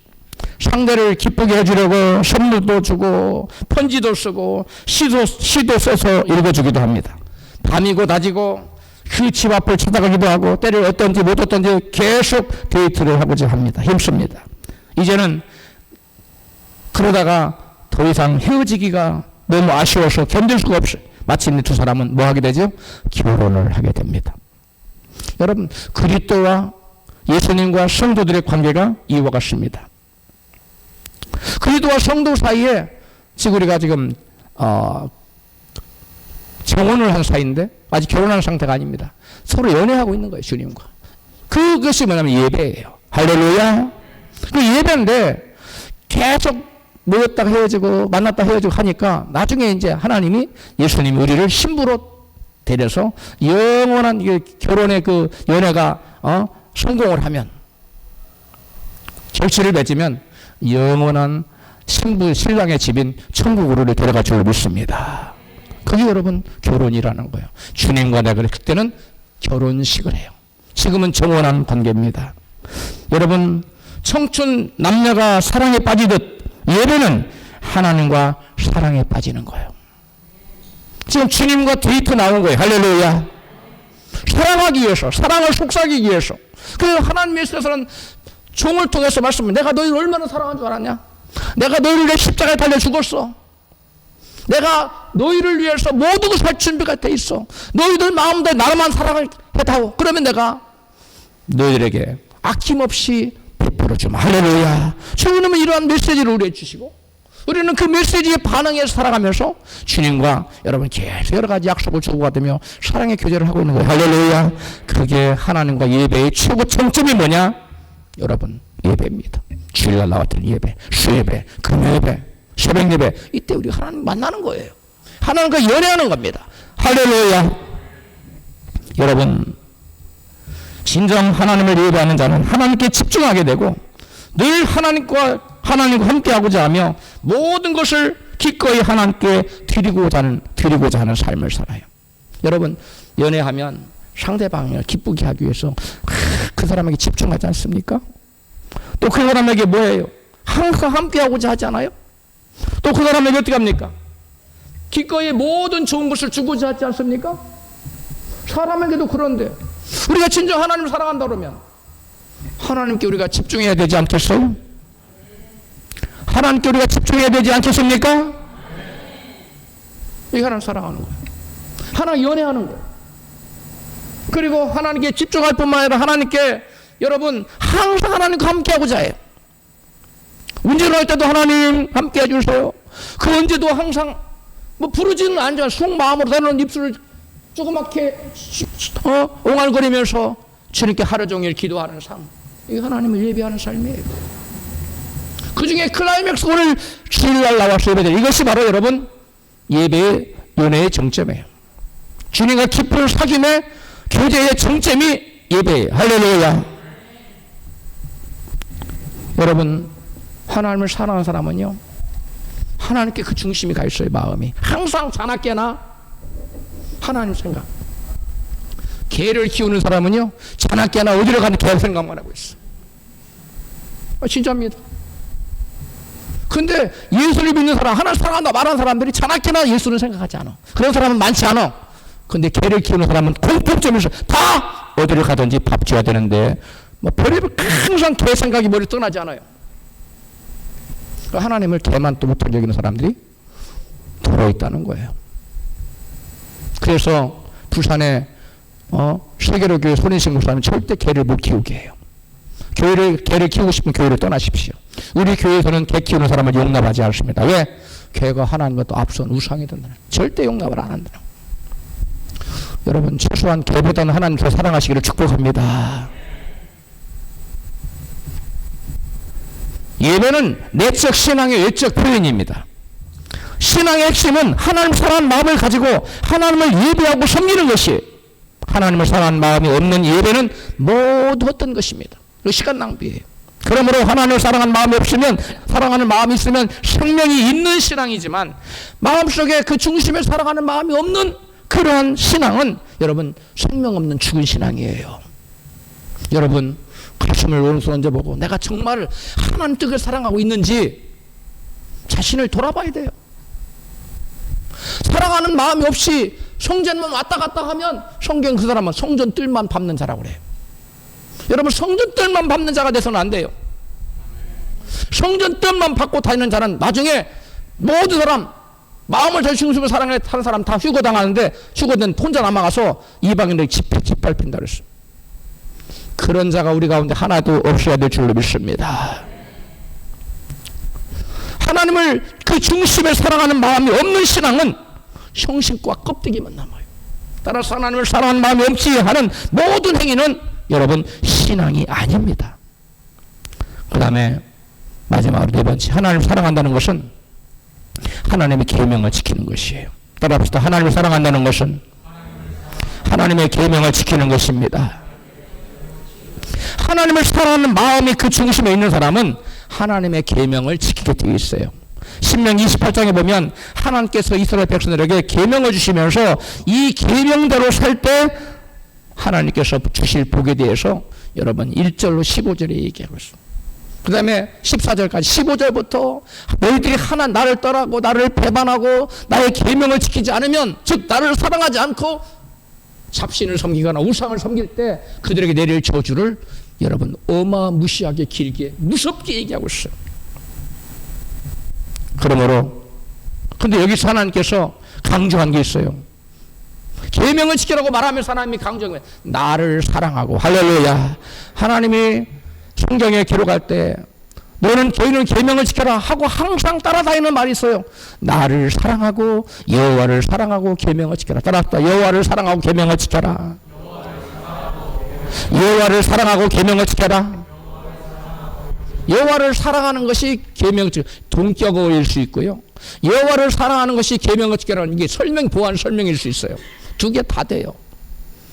Speaker 1: 상대를 기쁘게 해주려고 선물도 주고 편지도 쓰고 시도 써서 읽어주기도 합니다. 밤이고 낮이고 그 집 앞을 찾아가기도 하고 때를 어떤지 못 어떤지 계속 데이트를 하고자 합니다. 힘씁니다. 이제는 그러다가 더 이상 헤어지기가 너무 아쉬워서 견딜 수가 없어요. 마침내 두 사람은 뭐 하게 되죠? 결혼을 하게 됩니다. 여러분, 그리스도와 예수님과 성도들의 관계가 이와 같습니다. 그리스도와 성도 사이에 지금 우리가 지금 정혼을 한 사이인데 아직 결혼한 상태가 아닙니다. 서로 연애하고 있는 거예요. 주님과. 그것이 뭐냐면 예배예요. 할렐루야. 그 예배인데 계속 모였다가 헤어지고 만났다 헤어지고 하니까 나중에 이제 하나님이, 예수님이 우리를 신부로 데려서 영원한 결혼의 그 연애가 성공을 하면, 결실을 맺으면 영원한 신랑의 집인 천국으로 데려가 줄 믿습니다. 그게 여러분 결혼이라는 거예요. 주님과 내가 그때는 결혼식을 해요. 지금은 정원한 관계입니다. 여러분, 청춘 남녀가 사랑에 빠지듯 예배는 하나님과 사랑에 빠지는 거예요. 지금 주님과 데이트 나온 거예요. 할렐루야. 사랑하기 위해서, 사랑을 속삭이기 위해서. 그래서 하나님의 뜻에서는 종을 통해서 말씀을, 내가 너희를 얼마나 사랑한 줄 알았냐? 내가 너희를 내 십자가에 달려 죽었어. 내가 너희를 위해서 모든 것을 할 준비가 돼 있어. 너희들 마음대로 나만 사랑을 해다오. 그러면 내가 너희들에게 아낌없이 베풀어 주마. 할렐루야. 주님은 이러한 메시지를 우리에게 주시고 우리는 그 메시지에 반응해서 살아가면서 주님과 여러분 계속 여러 가지 약속을 주고받으며 사랑의 교제를 하고 있는 거예요. 할렐루야. 그게 하나님과 예배의 최고 정점이 뭐냐? 여러분, 예배입니다. 주일날 나왔던 예배, 수예배, 금요예배, 새벽예배. 이때 우리 하나님 만나는 거예요. 하나님과 연애하는 겁니다. 할렐루야. 여러분, 진정 하나님을 예배하는 자는 하나님께 집중하게 되고 늘 하나님과 함께하고자 하며 모든 것을 기꺼이 하나님께 드리고자 하는 삶을 살아요. 여러분, 연애하면 상대방을 기쁘게 하기 위해서 그 사람에게 집중하지 않습니까? 또 그 사람에게 뭐예요? 항상 함께하고자 하지 않아요? 또 그 사람에게 어떻게 합니까? 기꺼이 모든 좋은 것을 주고자 하지 않습니까? 사람에게도 그런데 우리가 진정 하나님을 사랑한다 그러면 하나님께 우리가 집중해야 되지 않겠어요? 하나님께 우리가 집중해야 되지 않겠습니까? 이게 하나님 사랑하는 거예요. 하나님 연애하는 거예요. 그리고 하나님께 집중할 뿐만 아니라 하나님께 여러분 항상 하나님과 함께하고자 해요. 운전할 때도 하나님 함께해 주세요. 그 언제도 항상 부르지는 않잖아요. 속마음으로 나는 입술을 조그맣게 옹알거리면서 주님께 하루 종일 기도하는 삶. 이게 하나님을 예배하는 삶이에요. 그 중에 클라이맥스 오늘 주일날 나와서 예배드려. 이것이 바로 여러분 예배의 연애의 정점이에요. 주님과 깊은 사귐의 교제의 정점이 예배예요. 할렐루야. 여러분, 하나님을 사랑하는 사람은요 하나님께 그 중심이 가 있어요. 마음이 항상 자나깨나 하나님 생각. 개를 키우는 사람은요 자나깨나 어디로 가는 개 생각만 하고 있어. 진짜입니다. 근데 예수를 믿는 사람, 하나님 사랑한다 말하는 사람들이 자나깨나 예수를 생각하지 않아. 그런 사람은 많지 않아. 근데 개를 키우는 사람은 공통점에서 다 어디를 가든지 밥 줘야 되는데 별의별 항상 개 생각이 머리 떠나지 않아요. 하나님을 개만 또 못하게 여기는 사람들이 들어있다는 거예요. 그래서 부산에 세계로 교회 손인식 목사는 절대 개를 못 키우게 해요. 개를 키우고 싶으면 교회를 떠나십시오. 우리 교회에서는 개 키우는 사람을 용납하지 않습니다. 왜? 개가 하나님과 또 앞선 우상이 된다. 절대 용납을 안 한다. 여러분, 최소한 개보다는 하나님 더 사랑하시기를 축복합니다. 예배는 내적 신앙의 외적 표현입니다. 신앙의 핵심은 하나님 사랑하는 마음을 가지고 하나님을 예배하고 섬기는 것이, 하나님을 사랑하는 마음이 없는 예배는 모두 헛된 것입니다. 시간 낭비예요. 그러므로 하나님을 사랑하는 마음이 없으면, 사랑하는 마음이 있으면 생명이 있는 신앙이지만 마음속에 그 중심에 사랑하는 마음이 없는 그러한 신앙은 여러분 생명 없는 죽은 신앙이에요. 여러분, 가슴을 오른손 얹어보고 내가 정말 하나님 뜻을 사랑하고 있는지 자신을 돌아봐야 돼요. 사랑하는 마음이 없이 성전만 왔다 갔다 하면 성경 그 사람은 성전 뜰만 밟는 자라고 그래요. 여러분, 성전 뜰만 밟는 자가 돼서는 안 돼요. 성전 뜰만 밟고 다니는 자는 나중에 모든 사람 마음을 저 중심으로 사랑하는 사람 다 휴거당하는데 휴거된 혼자 남아가서 이방인들이 짓밟힌다 그랬어요. 그런 자가 우리 가운데 하나도 없어야 될 줄로 믿습니다. 하나님을 그 중심에 사랑하는 마음이 없는 신앙은 형식과 껍데기만 남아요. 따라서 하나님을 사랑하는 마음이 없이 하는 모든 행위는 여러분 신앙이 아닙니다. 그 다음에 마지막으로 네 번째, 하나님을 사랑한다는 것은 하나님의 계명을 지키는 것이에요. 따라합시다. 하나님을 사랑한다는 것은 하나님의 계명을 지키는 것입니다. 하나님을 사랑하는 마음이 그 중심에 있는 사람은 하나님의 계명을 지키게 되어 있어요. 신명기 28장에 보면 하나님께서 이스라엘 백성들에게 계명을 주시면서 이 계명대로 살 때 하나님께서 주실 복에 대해서 여러분 1절로 15절에 얘기하고 있습니다. 그 다음에 14절까지 15절부터 너희들이 나를 떠나고 나를 배반하고 나의 계명을 지키지 않으면, 즉 나를 사랑하지 않고 잡신을 섬기거나 우상을 섬길 때 그들에게 내릴 저주를 여러분 어마무시하게 길게 무섭게 얘기하고 있어요. 그러므로 근데 여기서 하나님께서 강조한 게 있어요. 계명을 지키라고 말하면서 하나님이 강조한 거예요. 나를 사랑하고. 할렐루야. 하나님이 성경에 기록할 때 너는 계명을 지켜라 하고 항상 따라다니는 말이 있어요. 나를 사랑하고 여호와를 사랑하고 계명을 지켜라. 따라합시다. 여호와를 사랑하고 계명을 지켜라. 여호와를 사랑하고 계명을 지켜라. 여호와를 사랑하는 것이 계명 동격어일 수 있고요. 여호와를 사랑하는 것이 계명을 지켜라는 이게 보완 설명일 수 있어요. 두 개 다 돼요.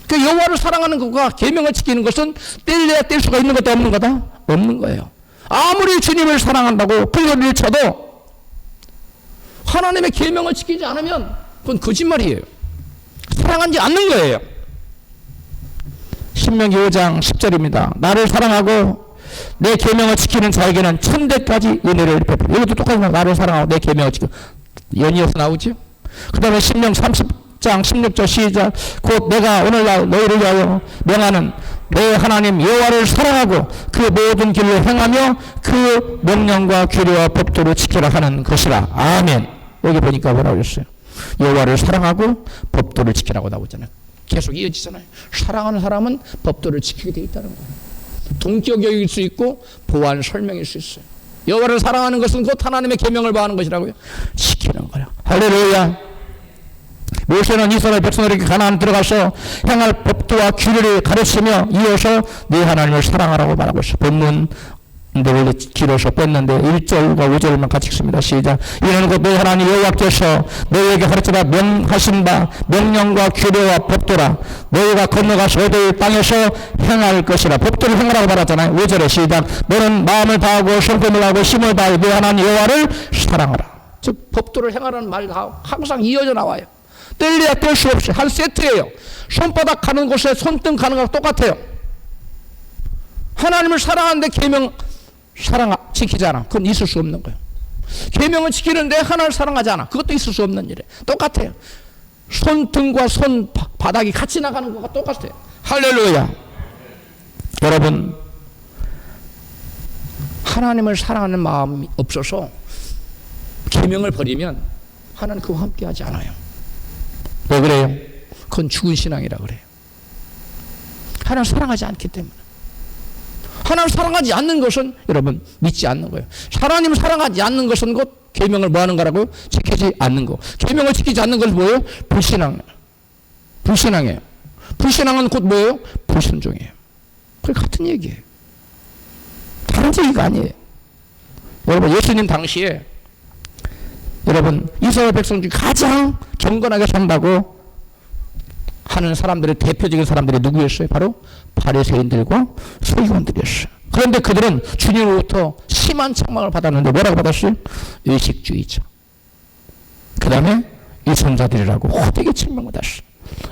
Speaker 1: 그 여호와를 사랑하는 것과 계명을 지키는 것은 뗄래야 뗄 수가 있는 것도 없는 거다? 없는 거예요. 아무리 주님을 사랑한다고 풀소리를 쳐도 하나님의 계명을 지키지 않으면 그건 거짓말이에요. 사랑하지 않는 거예요. 신명기 5장 10절입니다. 나를 사랑하고 내 계명을 지키는 자에게는 천대까지 은혜를 베풀어. 이것도 똑같이 나를 사랑하고 내 계명을 지켜. 연이어서 나오죠. 그 다음에 신명 30장 16절 시작. 곧 내가 오늘날 너희를 위하여 명하는 내 하나님 여호와를 사랑하고 그 모든 길로 행하며 그 명령과 규례와 법도를 지키라 하는 것이라. 아멘. 여기 보니까 뭐라고 했어요? 여호와를 사랑하고 법도를 지키라고 나오잖아요. 계속 이어지잖아요. 사랑하는 사람은 법도를 지키게 되어 있다는 거예요. 동격일 수 있고 보완 설명일 수 있어요. 여호와를 사랑하는 것은 곧 하나님의 계명을 봐하는 것이라고요. 지키는 거야. 할렐루야. 모세는 이스라엘 백성들에게 가나안 들어가서 행할 법도와 규례를 가르치며 이어서 네 하나님을 사랑하라고 말하고 있어요. 본문 근데 원래 길어서 뺐는데 1절과 5절만 같이 읽습니다. 시작. 이는 곧 너 하나님 여호와께서 너희에게 가르치라 명하신 바 명령과 규례와 법도라. 너희가 건너가서 얻을 땅에서 행할 것이라. 법도를 행하라고 말하잖아요. 5절에 시작. 너는 마음을 다하고 성품을 하고 힘을 다하여 너 하나님 여호와를 사랑하라. 즉 법도를 행하라는 말이 항상 이어져 나와요. 뗄래야 뗄 수 없이 한 세트예요. 손바닥 가는 곳에 손등 가는 거랑 똑같아요. 하나님을 사랑하는데 계명 지키지 않아. 그건 있을 수 없는 거예요. 계명을 지키는데 하나님을 사랑하지 않아. 그것도 있을 수 없는 일이에요. 똑같아요. 손등과 손바닥이 같이 나가는 것과 똑같아요. 할렐루야. 여러분, 하나님을 사랑하는 마음이 없어서 계명을 버리면 하나님 그와 함께하지 않아요. 왜 그래요? 그건 죽은 신앙이라 그래요. 하나님을 사랑하지 않기 때문에. 하나님을 사랑하지 않는 것은 여러분 믿지 않는 거예요. 하나님을 사랑하지 않는 것은 곧 계명을 뭐 하는 거라고요? 지키지 않는 거. 계명을 지키지 않는 것은 뭐예요? 불신앙이에요. 불신앙은 곧 뭐예요? 불순종이에요. 그게 같은 얘기예요. 다른 얘기가 아니에요. 여러분 예수님 당시에 여러분 이스라엘 백성 중에 가장 경건하게 산다고 하는 사람들의 대표적인 사람들이 누구였어요? 바로 바리새인들과 서기관들이었어요. 그런데 그들은 주님으로부터 심한 책망을 받았는데 뭐라고 받았어요? 의식주의자. 그 다음에 이선자들이라고 호되게 책망을 받았어요.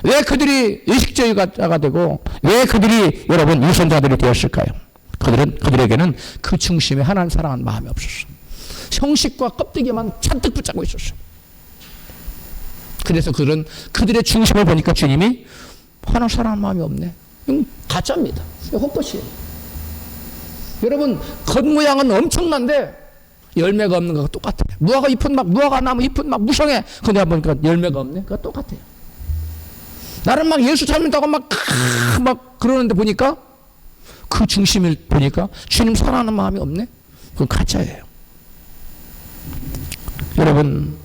Speaker 1: 왜 그들이 의식주의자가 되고 왜 그들이 여러분 이선자들이 되었을까요? 그들에게는 그 중심에 하나님 사랑하는 마음이 없었어요. 형식과 껍데기만 잔뜩 붙잡고 있었어요. 그래서 그들의 중심을 보니까 주님이 하나님 사랑하는 마음이 없네. 이건 가짜입니다. 헛것이에요. 여러분 겉모양은 엄청난데 열매가 없는 거가 똑같아요. 무화과 나무 잎은 막 무성해. 근데 보니까 열매가 없네. 그거 똑같아요. 나는 막 예수 닮는다고 막 그러는데 보니까 그 중심을 보니까 주님 사랑하는 마음이 없네. 그건 가짜예요. 여러분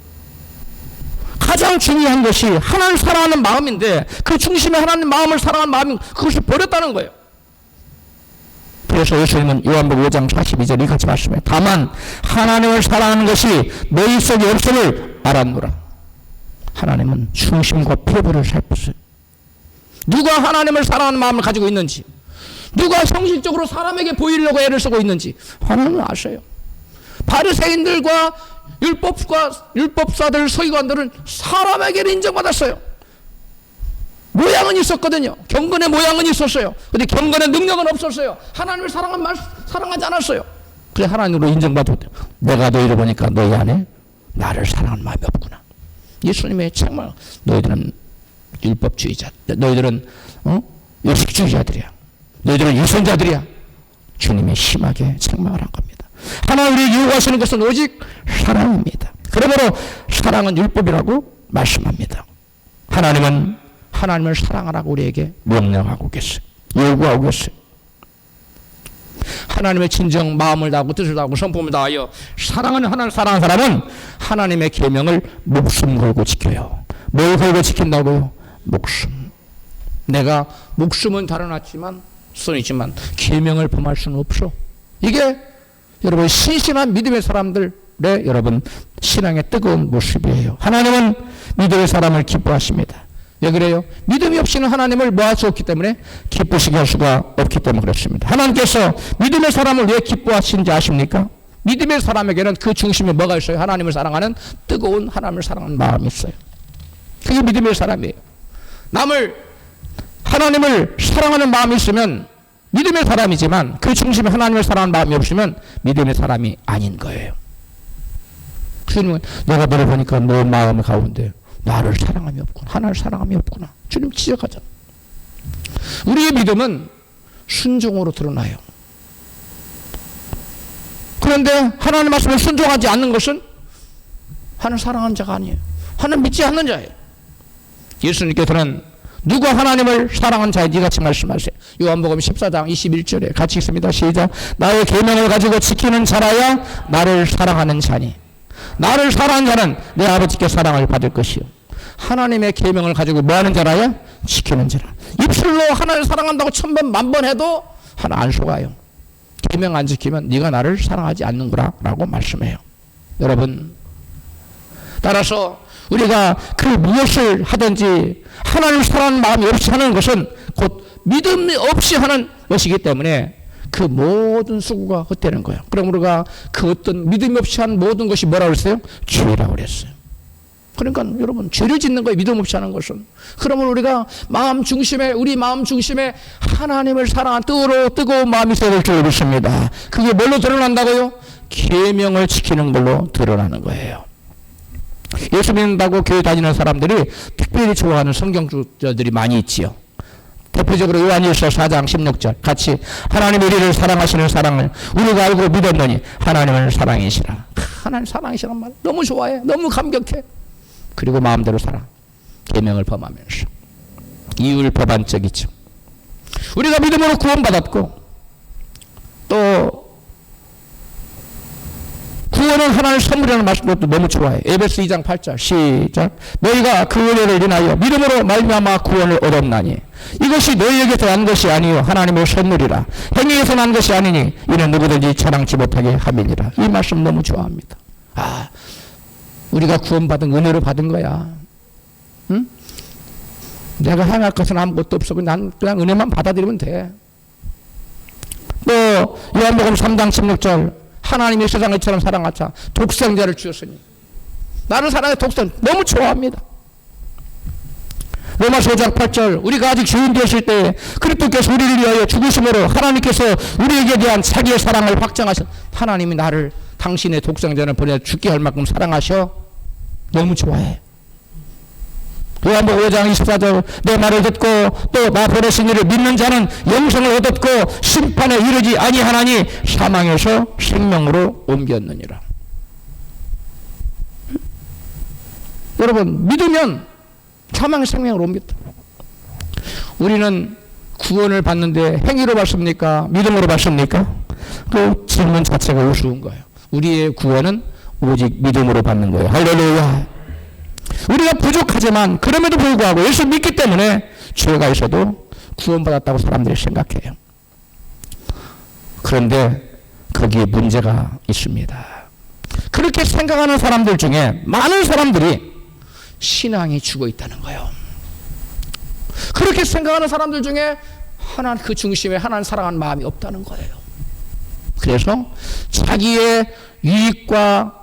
Speaker 1: 가장 중요한 것이 하나님을 사랑하는 마음인데 그 중심에 하나님 마음을 사랑하는 마음이 그것을 버렸다는 거예요. 그래서 예수님은 요한복음 5장 42절에 같이 말씀해요. 다만 하나님을 사랑하는 것이 너희 속에 없음을 알았노라. 하나님은 중심과 표부를 살폈어요. 누가 하나님을 사랑하는 마음을 가지고 있는지, 누가 형식적으로 사람에게 보이려고 애를 쓰고 있는지 하나님은 아셔요. 바리새인들과 율법사들, 서기관들은 사람에게는 인정받았어요. 모양은 있었거든요. 경건의 모양은 있었어요. 근데 경건의 능력은 없었어요. 하나님을 사랑하지 않았어요. 그래 하나님으로 인정받고 내가 너희를 보니까 너희 안에 나를 사랑하는 마음이 없구나. 예수님의 책망. 너희들은 율법주의자, 너희들은 요식주의자들이야, 너희들은 유선자들이야. 주님이 심하게 책망을 한 겁니다. 하나님이 요구하시는 것은 오직 사랑입니다. 그러므로 사랑은 율법이라고 말씀합니다. 하나님은 하나님을 사랑하라고 우리에게 명령하고 계세요. 요구하고 계세요. 하나님의 진정 마음을 다하고 뜻을 다하고 성품을 다하여 사랑하는 하나님을 사랑하는 사람은 하나님의 계명을 목숨 걸고 지켜요. 뭘 걸고 지킨다고요? 목숨. 내가 목숨은 달아났지만 손이지만 계명을 범할 수는 없어. 이게 여러분 신실한 믿음의 사람들의 여러분 신앙의 뜨거운 모습이에요. 하나님은 믿음의 사람을 기뻐하십니다. 왜 그래요? 믿음이 없이는 하나님을 뭐할 수 없기 때문에 기쁘시게 할 수가 없기 때문에 그렇습니다. 하나님께서 믿음의 사람을 왜 기뻐하시는지 아십니까? 믿음의 사람에게는 그 중심에 뭐가 있어요? 하나님을 사랑하는 뜨거운 하나님을 사랑하는 마음이 있어요. 그게 믿음의 사람이에요. 하나님을 사랑하는 마음이 있으면 믿음의 사람이지만 그 중심에 하나님을 사랑하는 마음이 없으면 믿음의 사람이 아닌 거예요. 주님은 내가 너를 보니까 너 마음 가운데 나를 사랑함이 없구나. 하나님을 사랑함이 없구나. 주님 지적하잖아. 우리의 믿음은 순종으로 드러나요. 그런데 하나님 말씀을 순종하지 않는 것은 하나님 사랑하는 자가 아니에요. 하나님 믿지 않는 자예요. 예수님께서는 누가 하나님을 사랑하는 자인지 같이 말씀하세요. 요한복음 14장 21절에 같이 읽습니다. 시작. 나의 계명을 가지고 지키는 자라야 나를 사랑하는 자니 나를 사랑하는 자는 내 아버지께 사랑을 받을 것이요. 하나님의 계명을 가지고 뭐하는 자라야? 지키는 자라. 입술로 하나님을 사랑한다고 1000번 만번 해도 하나 안 속아요. 계명 안 지키면 네가 나를 사랑하지 않는구나 라고 말씀해요. 여러분 따라서 우리가 그 무엇을 하든지 하나님을 사랑하는 마음이 없이 하는 것은 곧 믿음이 없이 하는 것이기 때문에 그 모든 수고가 헛되는 거예요. 그럼 우리가 그 어떤 믿음이 없이 하는 모든 것이 뭐라고 그랬어요? 죄라고 그랬어요. 그러니까 여러분 죄를 짓는 거예요. 믿음 없이 하는 것은. 그러면 우리가 우리 마음 중심에 하나님을 사랑하는 뜨거운 마음이 있어야 될 줄 믿습니다. 그게 뭘로 드러난다고요? 계명을 지키는 걸로 드러나는 거예요. 예수 믿는다고 교회 다니는 사람들이 특별히 좋아하는 성경주들이 많이 있지요. 대표적으로 요한일서 4장 16절 같이 하나님이 우리를 사랑하시는 사랑을 우리가 알고 믿었느니 하나님을 사랑이시라. 하나님 사랑이시란 말 너무 좋아해. 너무 감격해. 그리고 마음대로 살아. 계명을 범하면서 이율 법안적이죠. 우리가 믿음으로 구원받았고 또 구원은 하나님의 선물이라는 말씀도 너무 좋아해. 에베소 2장 8절 시작. 너희가 그 은혜를 인하여 믿음으로 말미암아 구원을 얻었나니 이것이 너희에게서 난 것이 아니요 하나님의 선물이라. 행위에서 난 것이 아니니 이는 누구든지 자랑치 못하게 함이니라. 이 말씀 너무 좋아합니다. 우리가 구원받은 은혜로 받은 거야. 응? 내가 행할 것은 아무것도 없어. 난 그냥 은혜만 받아들이면 돼. 또 요한복음 3장 16절 하나님이 세상을 이처럼 사랑하사 독생자를 주었으니 나를 사랑해. 독생 너무 좋아합니다. 로마서 5장 8절 우리가 아직 죄인 되었을 때 그리스도께서 우리를 위하여 죽으심으로 하나님께서 우리에게 대한 자기의 사랑을 확정하셔. 하나님이 나를 당신의 독생자를 보내 죽게 할 만큼 사랑하셔. 너무 좋아해. 요한복음 5장 24절 내 말을 듣고 또 나 보내신 이를 믿는 자는 영생을 얻었고 심판에 이르지 아니하나니 사망에서 생명으로 옮겼느니라. 여러분 믿으면 사망의 생명으로 옮겼다. 우리는 구원을 받는데 행위로 받습니까? 믿음으로 받습니까? 그 질문 자체가 우스운 거예요. 우리의 구원은 오직 믿음으로 받는 거예요. 할렐루야. 우리가 부족하지만 그럼에도 불구하고 예수 믿기 때문에 죄가 있어도 구원받았다고 사람들이 생각해요. 그런데 거기에 문제가 있습니다. 그렇게 생각하는 사람들 중에 많은 사람들이 신앙이 죽어 있다는 거예요. 그렇게 생각하는 사람들 중에 하나님 그 중심에 하나님 사랑하는 마음이 없다는 거예요. 그래서 자기의 유익과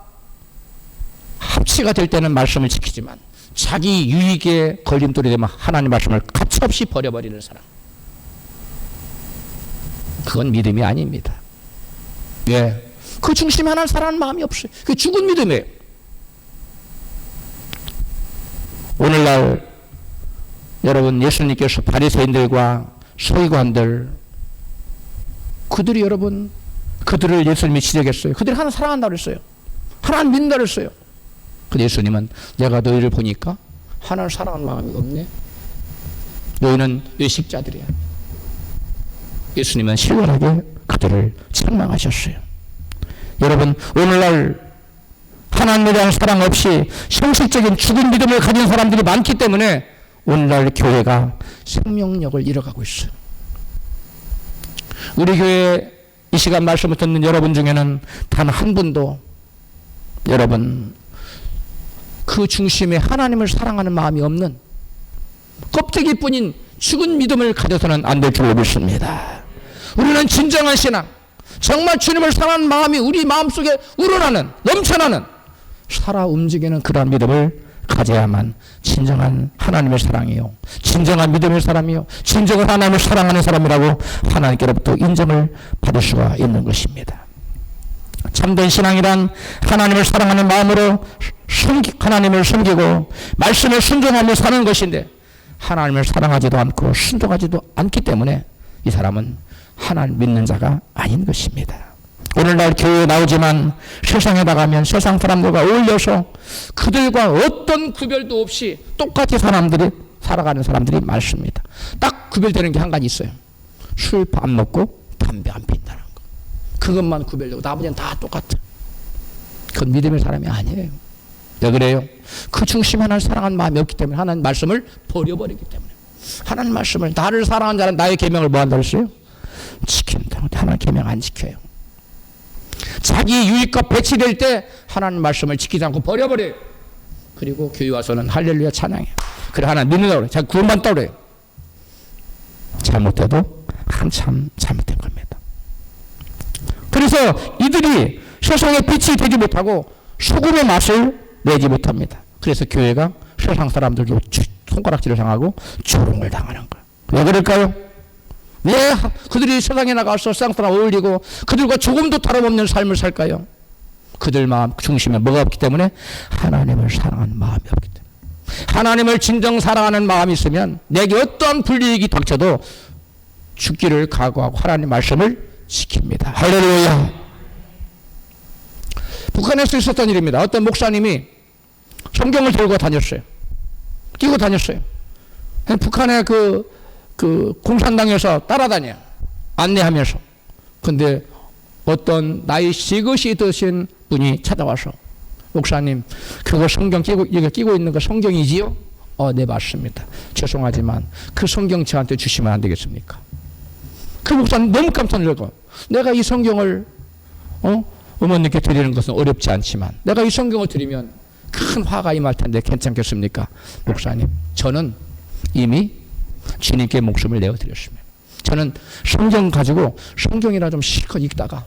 Speaker 1: 합치가 될 때는 말씀을 지키지만 자기 유익에 걸림돌이 되면 하나님 말씀을 가차없이 버려버리는 사람. 그건 믿음이 아닙니다. 왜? 그 중심에 하나님 사랑하는 마음이 없어요. 그게 죽은 믿음이에요. 오늘날 여러분 예수님께서 바리새인들과 서기관들 그들을 예수님이 지적했어요. 그들이 하나님 사랑한다고 그랬어요. 하나님 믿는다고 그랬어요. 근데 예수님은 내가 너희를 보니까 하나님을 사랑하는 마음이 없네. 너희는 외식자들이야. 예수님은 신랄하게 그들을 책망하셨어요. 여러분, 오늘날 하나님에 대한 사랑 없이 형식적인 죽은 믿음을 가진 사람들이 많기 때문에 오늘날 교회가 생명력을 잃어가고 있어요. 우리 교회 이 시간 말씀을 듣는 여러분 중에는 단 한 분도 여러분 그 중심에 하나님을 사랑하는 마음이 없는 껍데기뿐인 죽은 믿음을 가져서는 안 될 줄로 믿습니다. 우리는 진정한 신앙, 정말 주님을 사랑하는 마음이 우리 마음속에 우러나는, 넘쳐나는, 살아 움직이는 그러한 믿음을 가져야만 진정한 하나님의 사랑이요, 진정한 믿음의 사람이요, 진정한 하나님을 사랑하는 사람이라고 하나님께로부터 인정을 받을 수가 있는 것입니다. 참된 신앙이란 하나님을 사랑하는 마음으로 하나님을 섬기고 말씀에 순종하며 사는 것인데, 하나님을 사랑하지도 않고 순종하지도 않기 때문에 이 사람은 하나님 믿는 자가 아닌 것입니다. 오늘날 교회에 나오지만 세상에 나가면 세상 사람들과 어울려서 그들과 어떤 구별도 없이 똑같이 살아가는 사람들이 많습니다. 딱 구별되는 게 한 가지 있어요. 술 안 먹고 담배 안 핀다는 거. 그것만 구별되고 나머지는 다 똑같아. 그건 믿음의 사람이 아니에요. 왜 그래요? 그 중심 하나를 사랑하는 마음이 없기 때문에, 하나님 말씀을 버려버리기 때문에. 하나님 말씀을, 나를 사랑하는 자는 나의 계명을 뭐 한다 그랬어요? 지킨다. 하나님 계명 안 지켜요. 자기 유익과 배치될 때 하나님 말씀을 지키지 않고 버려버려요. 그리고 교회 와서는 할렐루야 찬양해요. 그래, 하나님 믿는다고 그래요. 자기 구원받다고 그래요. 잘못해도 한참 잘못된 겁니다. 그래서 이들이 세상의 빛이 되지 못하고 소금의 맛을 내지 못합니다. 그래서 교회가 세상 사람들도 손가락질을 당하고 조롱을 당하는 거예요. 왜 그럴까요? 왜 그들이 세상에 나가서 세상 사람 어울리고 그들과 조금도 다름없는 삶을 살까요? 그들 마음 중심에 뭐가 없기 때문에? 하나님을 사랑하는 마음이 없기 때문에. 하나님을 진정 사랑하는 마음이 있으면 내게 어떠한 불이익이 닥쳐도 죽기를 각오하고 하나님 말씀을 지킵니다. 할렐루야. 북한에서 있었던 일입니다. 어떤 목사님이 성경을 들고 다녔어요. 끼고 다녔어요. 북한의 그 공산당에서 따라다녀 안내하면서. 근데 어떤 나이 지긋이 드신 분이 찾아와서, 목사님, 그거 성경 끼고 있는 거 성경이지요? 네, 맞습니다. 죄송하지만 그 성경 저한테 주시면 안 되겠습니까? 그 목사님 너무 깜짝 놀라고, 내가 이 성경을 어머님께 드리는 것은 어렵지 않지만 내가 이 성경을 드리면 큰 화가 임할 텐데 괜찮겠습니까? 목사님, 저는 이미 주님께 목숨을 내어드렸습니다. 저는 성경 가지고 성경이나 좀 실컷 읽다가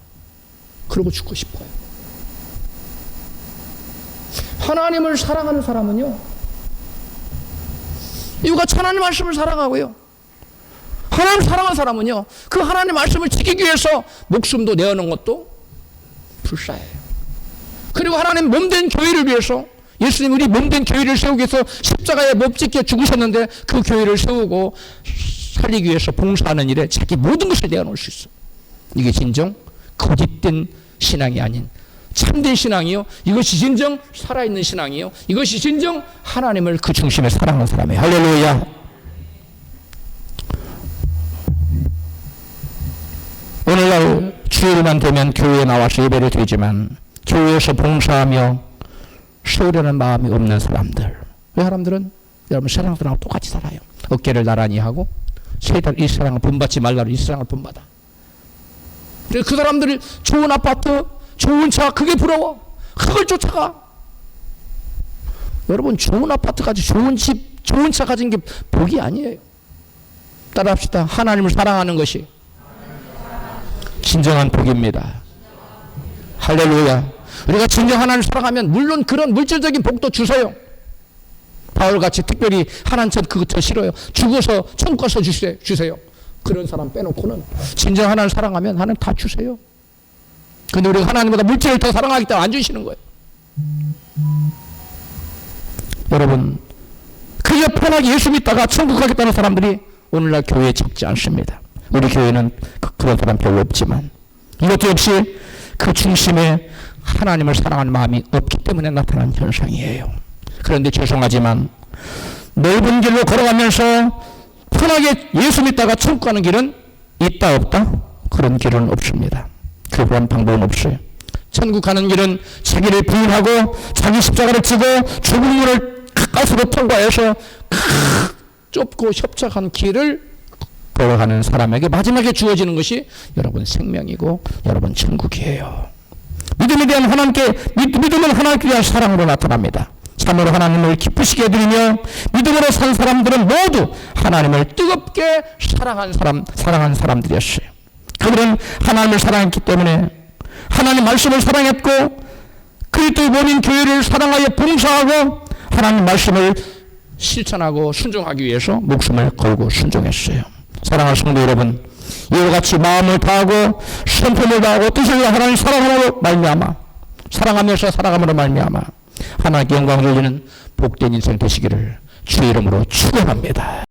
Speaker 1: 그러고 죽고 싶어요. 하나님을 사랑하는 사람은요, 이유가 하나님 말씀을 사랑하고요, 하나님 사랑하는 사람은요, 그 하나님 말씀을 지키기 위해서 목숨도 내어놓은 것도 불사해요. 그리고 하나님 몸된 교회를 위해서, 예수님 우리 몸된 교회를 세우기 위해서 십자가에 못 지켜 죽으셨는데 그 교회를 세우고 살리기 위해서 봉사하는 일에 자기 모든 것을 내어놓을 수 있어. 이게 진정 거짓된 신앙이 아닌 참된 신앙이요, 이것이 진정 살아있는 신앙이요, 이것이 진정 하나님을 그 중심에 사랑하는 사람이에요. 할렐루야. 오늘날 주일만 되면 교회에 나와서 예배를 드리지만 교회에서 봉사하며 세우려는 마음이 없는 사람들. 그 사람들은 여러분 세상 사람하고 똑같이 살아요. 어깨를 나란히 하고 이 세상을 본받지 말라고 이 세상을 본받아. 그 사람들이 좋은 아파트, 좋은 차, 그게 부러워. 그걸 쫓아가. 여러분, 좋은 아파트 가지고 좋은 집, 좋은 차 가진 게 복이 아니에요. 따라합시다. 하나님을 사랑하는 것이 진정한 복입니다. 할렐루야. 우리가 진정 하나님을 사랑하면 물론 그런 물질적인 복도 주세요. 바울같이 특별히 하나님 그거 더 싫어요. 죽어서 천국 가서 주세요. 그런 사람 빼놓고는 진정 하나님을 사랑하면 하나님 다 주세요. 근데 우리가 하나님보다 물질을 더 사랑하기 때문에 안 주시는 거예요. 여러분, 그저 편하게 예수 믿다가 천국 가겠다는 사람들이 오늘날 교회에 적지 않습니다. 우리 교회는 그런 사람 별로 없지만 이것도 역시 그 중심에 하나님을 사랑하는 마음이 없기 때문에 나타난 현상이에요. 그런데 죄송하지만 넓은 길로 걸어가면서 편하게 예수 믿다가 천국 가는 길은 있다 없다? 그런 길은 없습니다. 그런 방법은 없어요. 천국 가는 길은 자기를 부인하고 자기 십자가를 지고 죽음을 가까스로 통과해서 좁고 협착한 길을 걸어가는 사람에게 마지막에 주어지는 것이 여러분 생명이고 여러분 천국이에요. 믿음에 대한 믿음은 하나님께 대한 사랑으로 나타납니다. 참으로 하나님을 기쁘시게 해드리며 믿음으로 산 사람들은 모두 하나님을 뜨겁게 사랑한 사람들이었어요. 그들은 하나님을 사랑했기 때문에 하나님 말씀을 사랑했고 그리스도의 몸인 교회를 사랑하여 봉사하고 하나님 말씀을 실천하고 순종하기 위해서 목숨을 걸고 순종했어요. 사랑하는 성도 여러분, 이와 같이 마음을 다하고 선품을 다하고 뜻을 하나님 사랑하면서 살아감으로 말미암아 하나님께 영광을 돌리는 복된 인생 되시기를 주의 이름으로 축원합니다.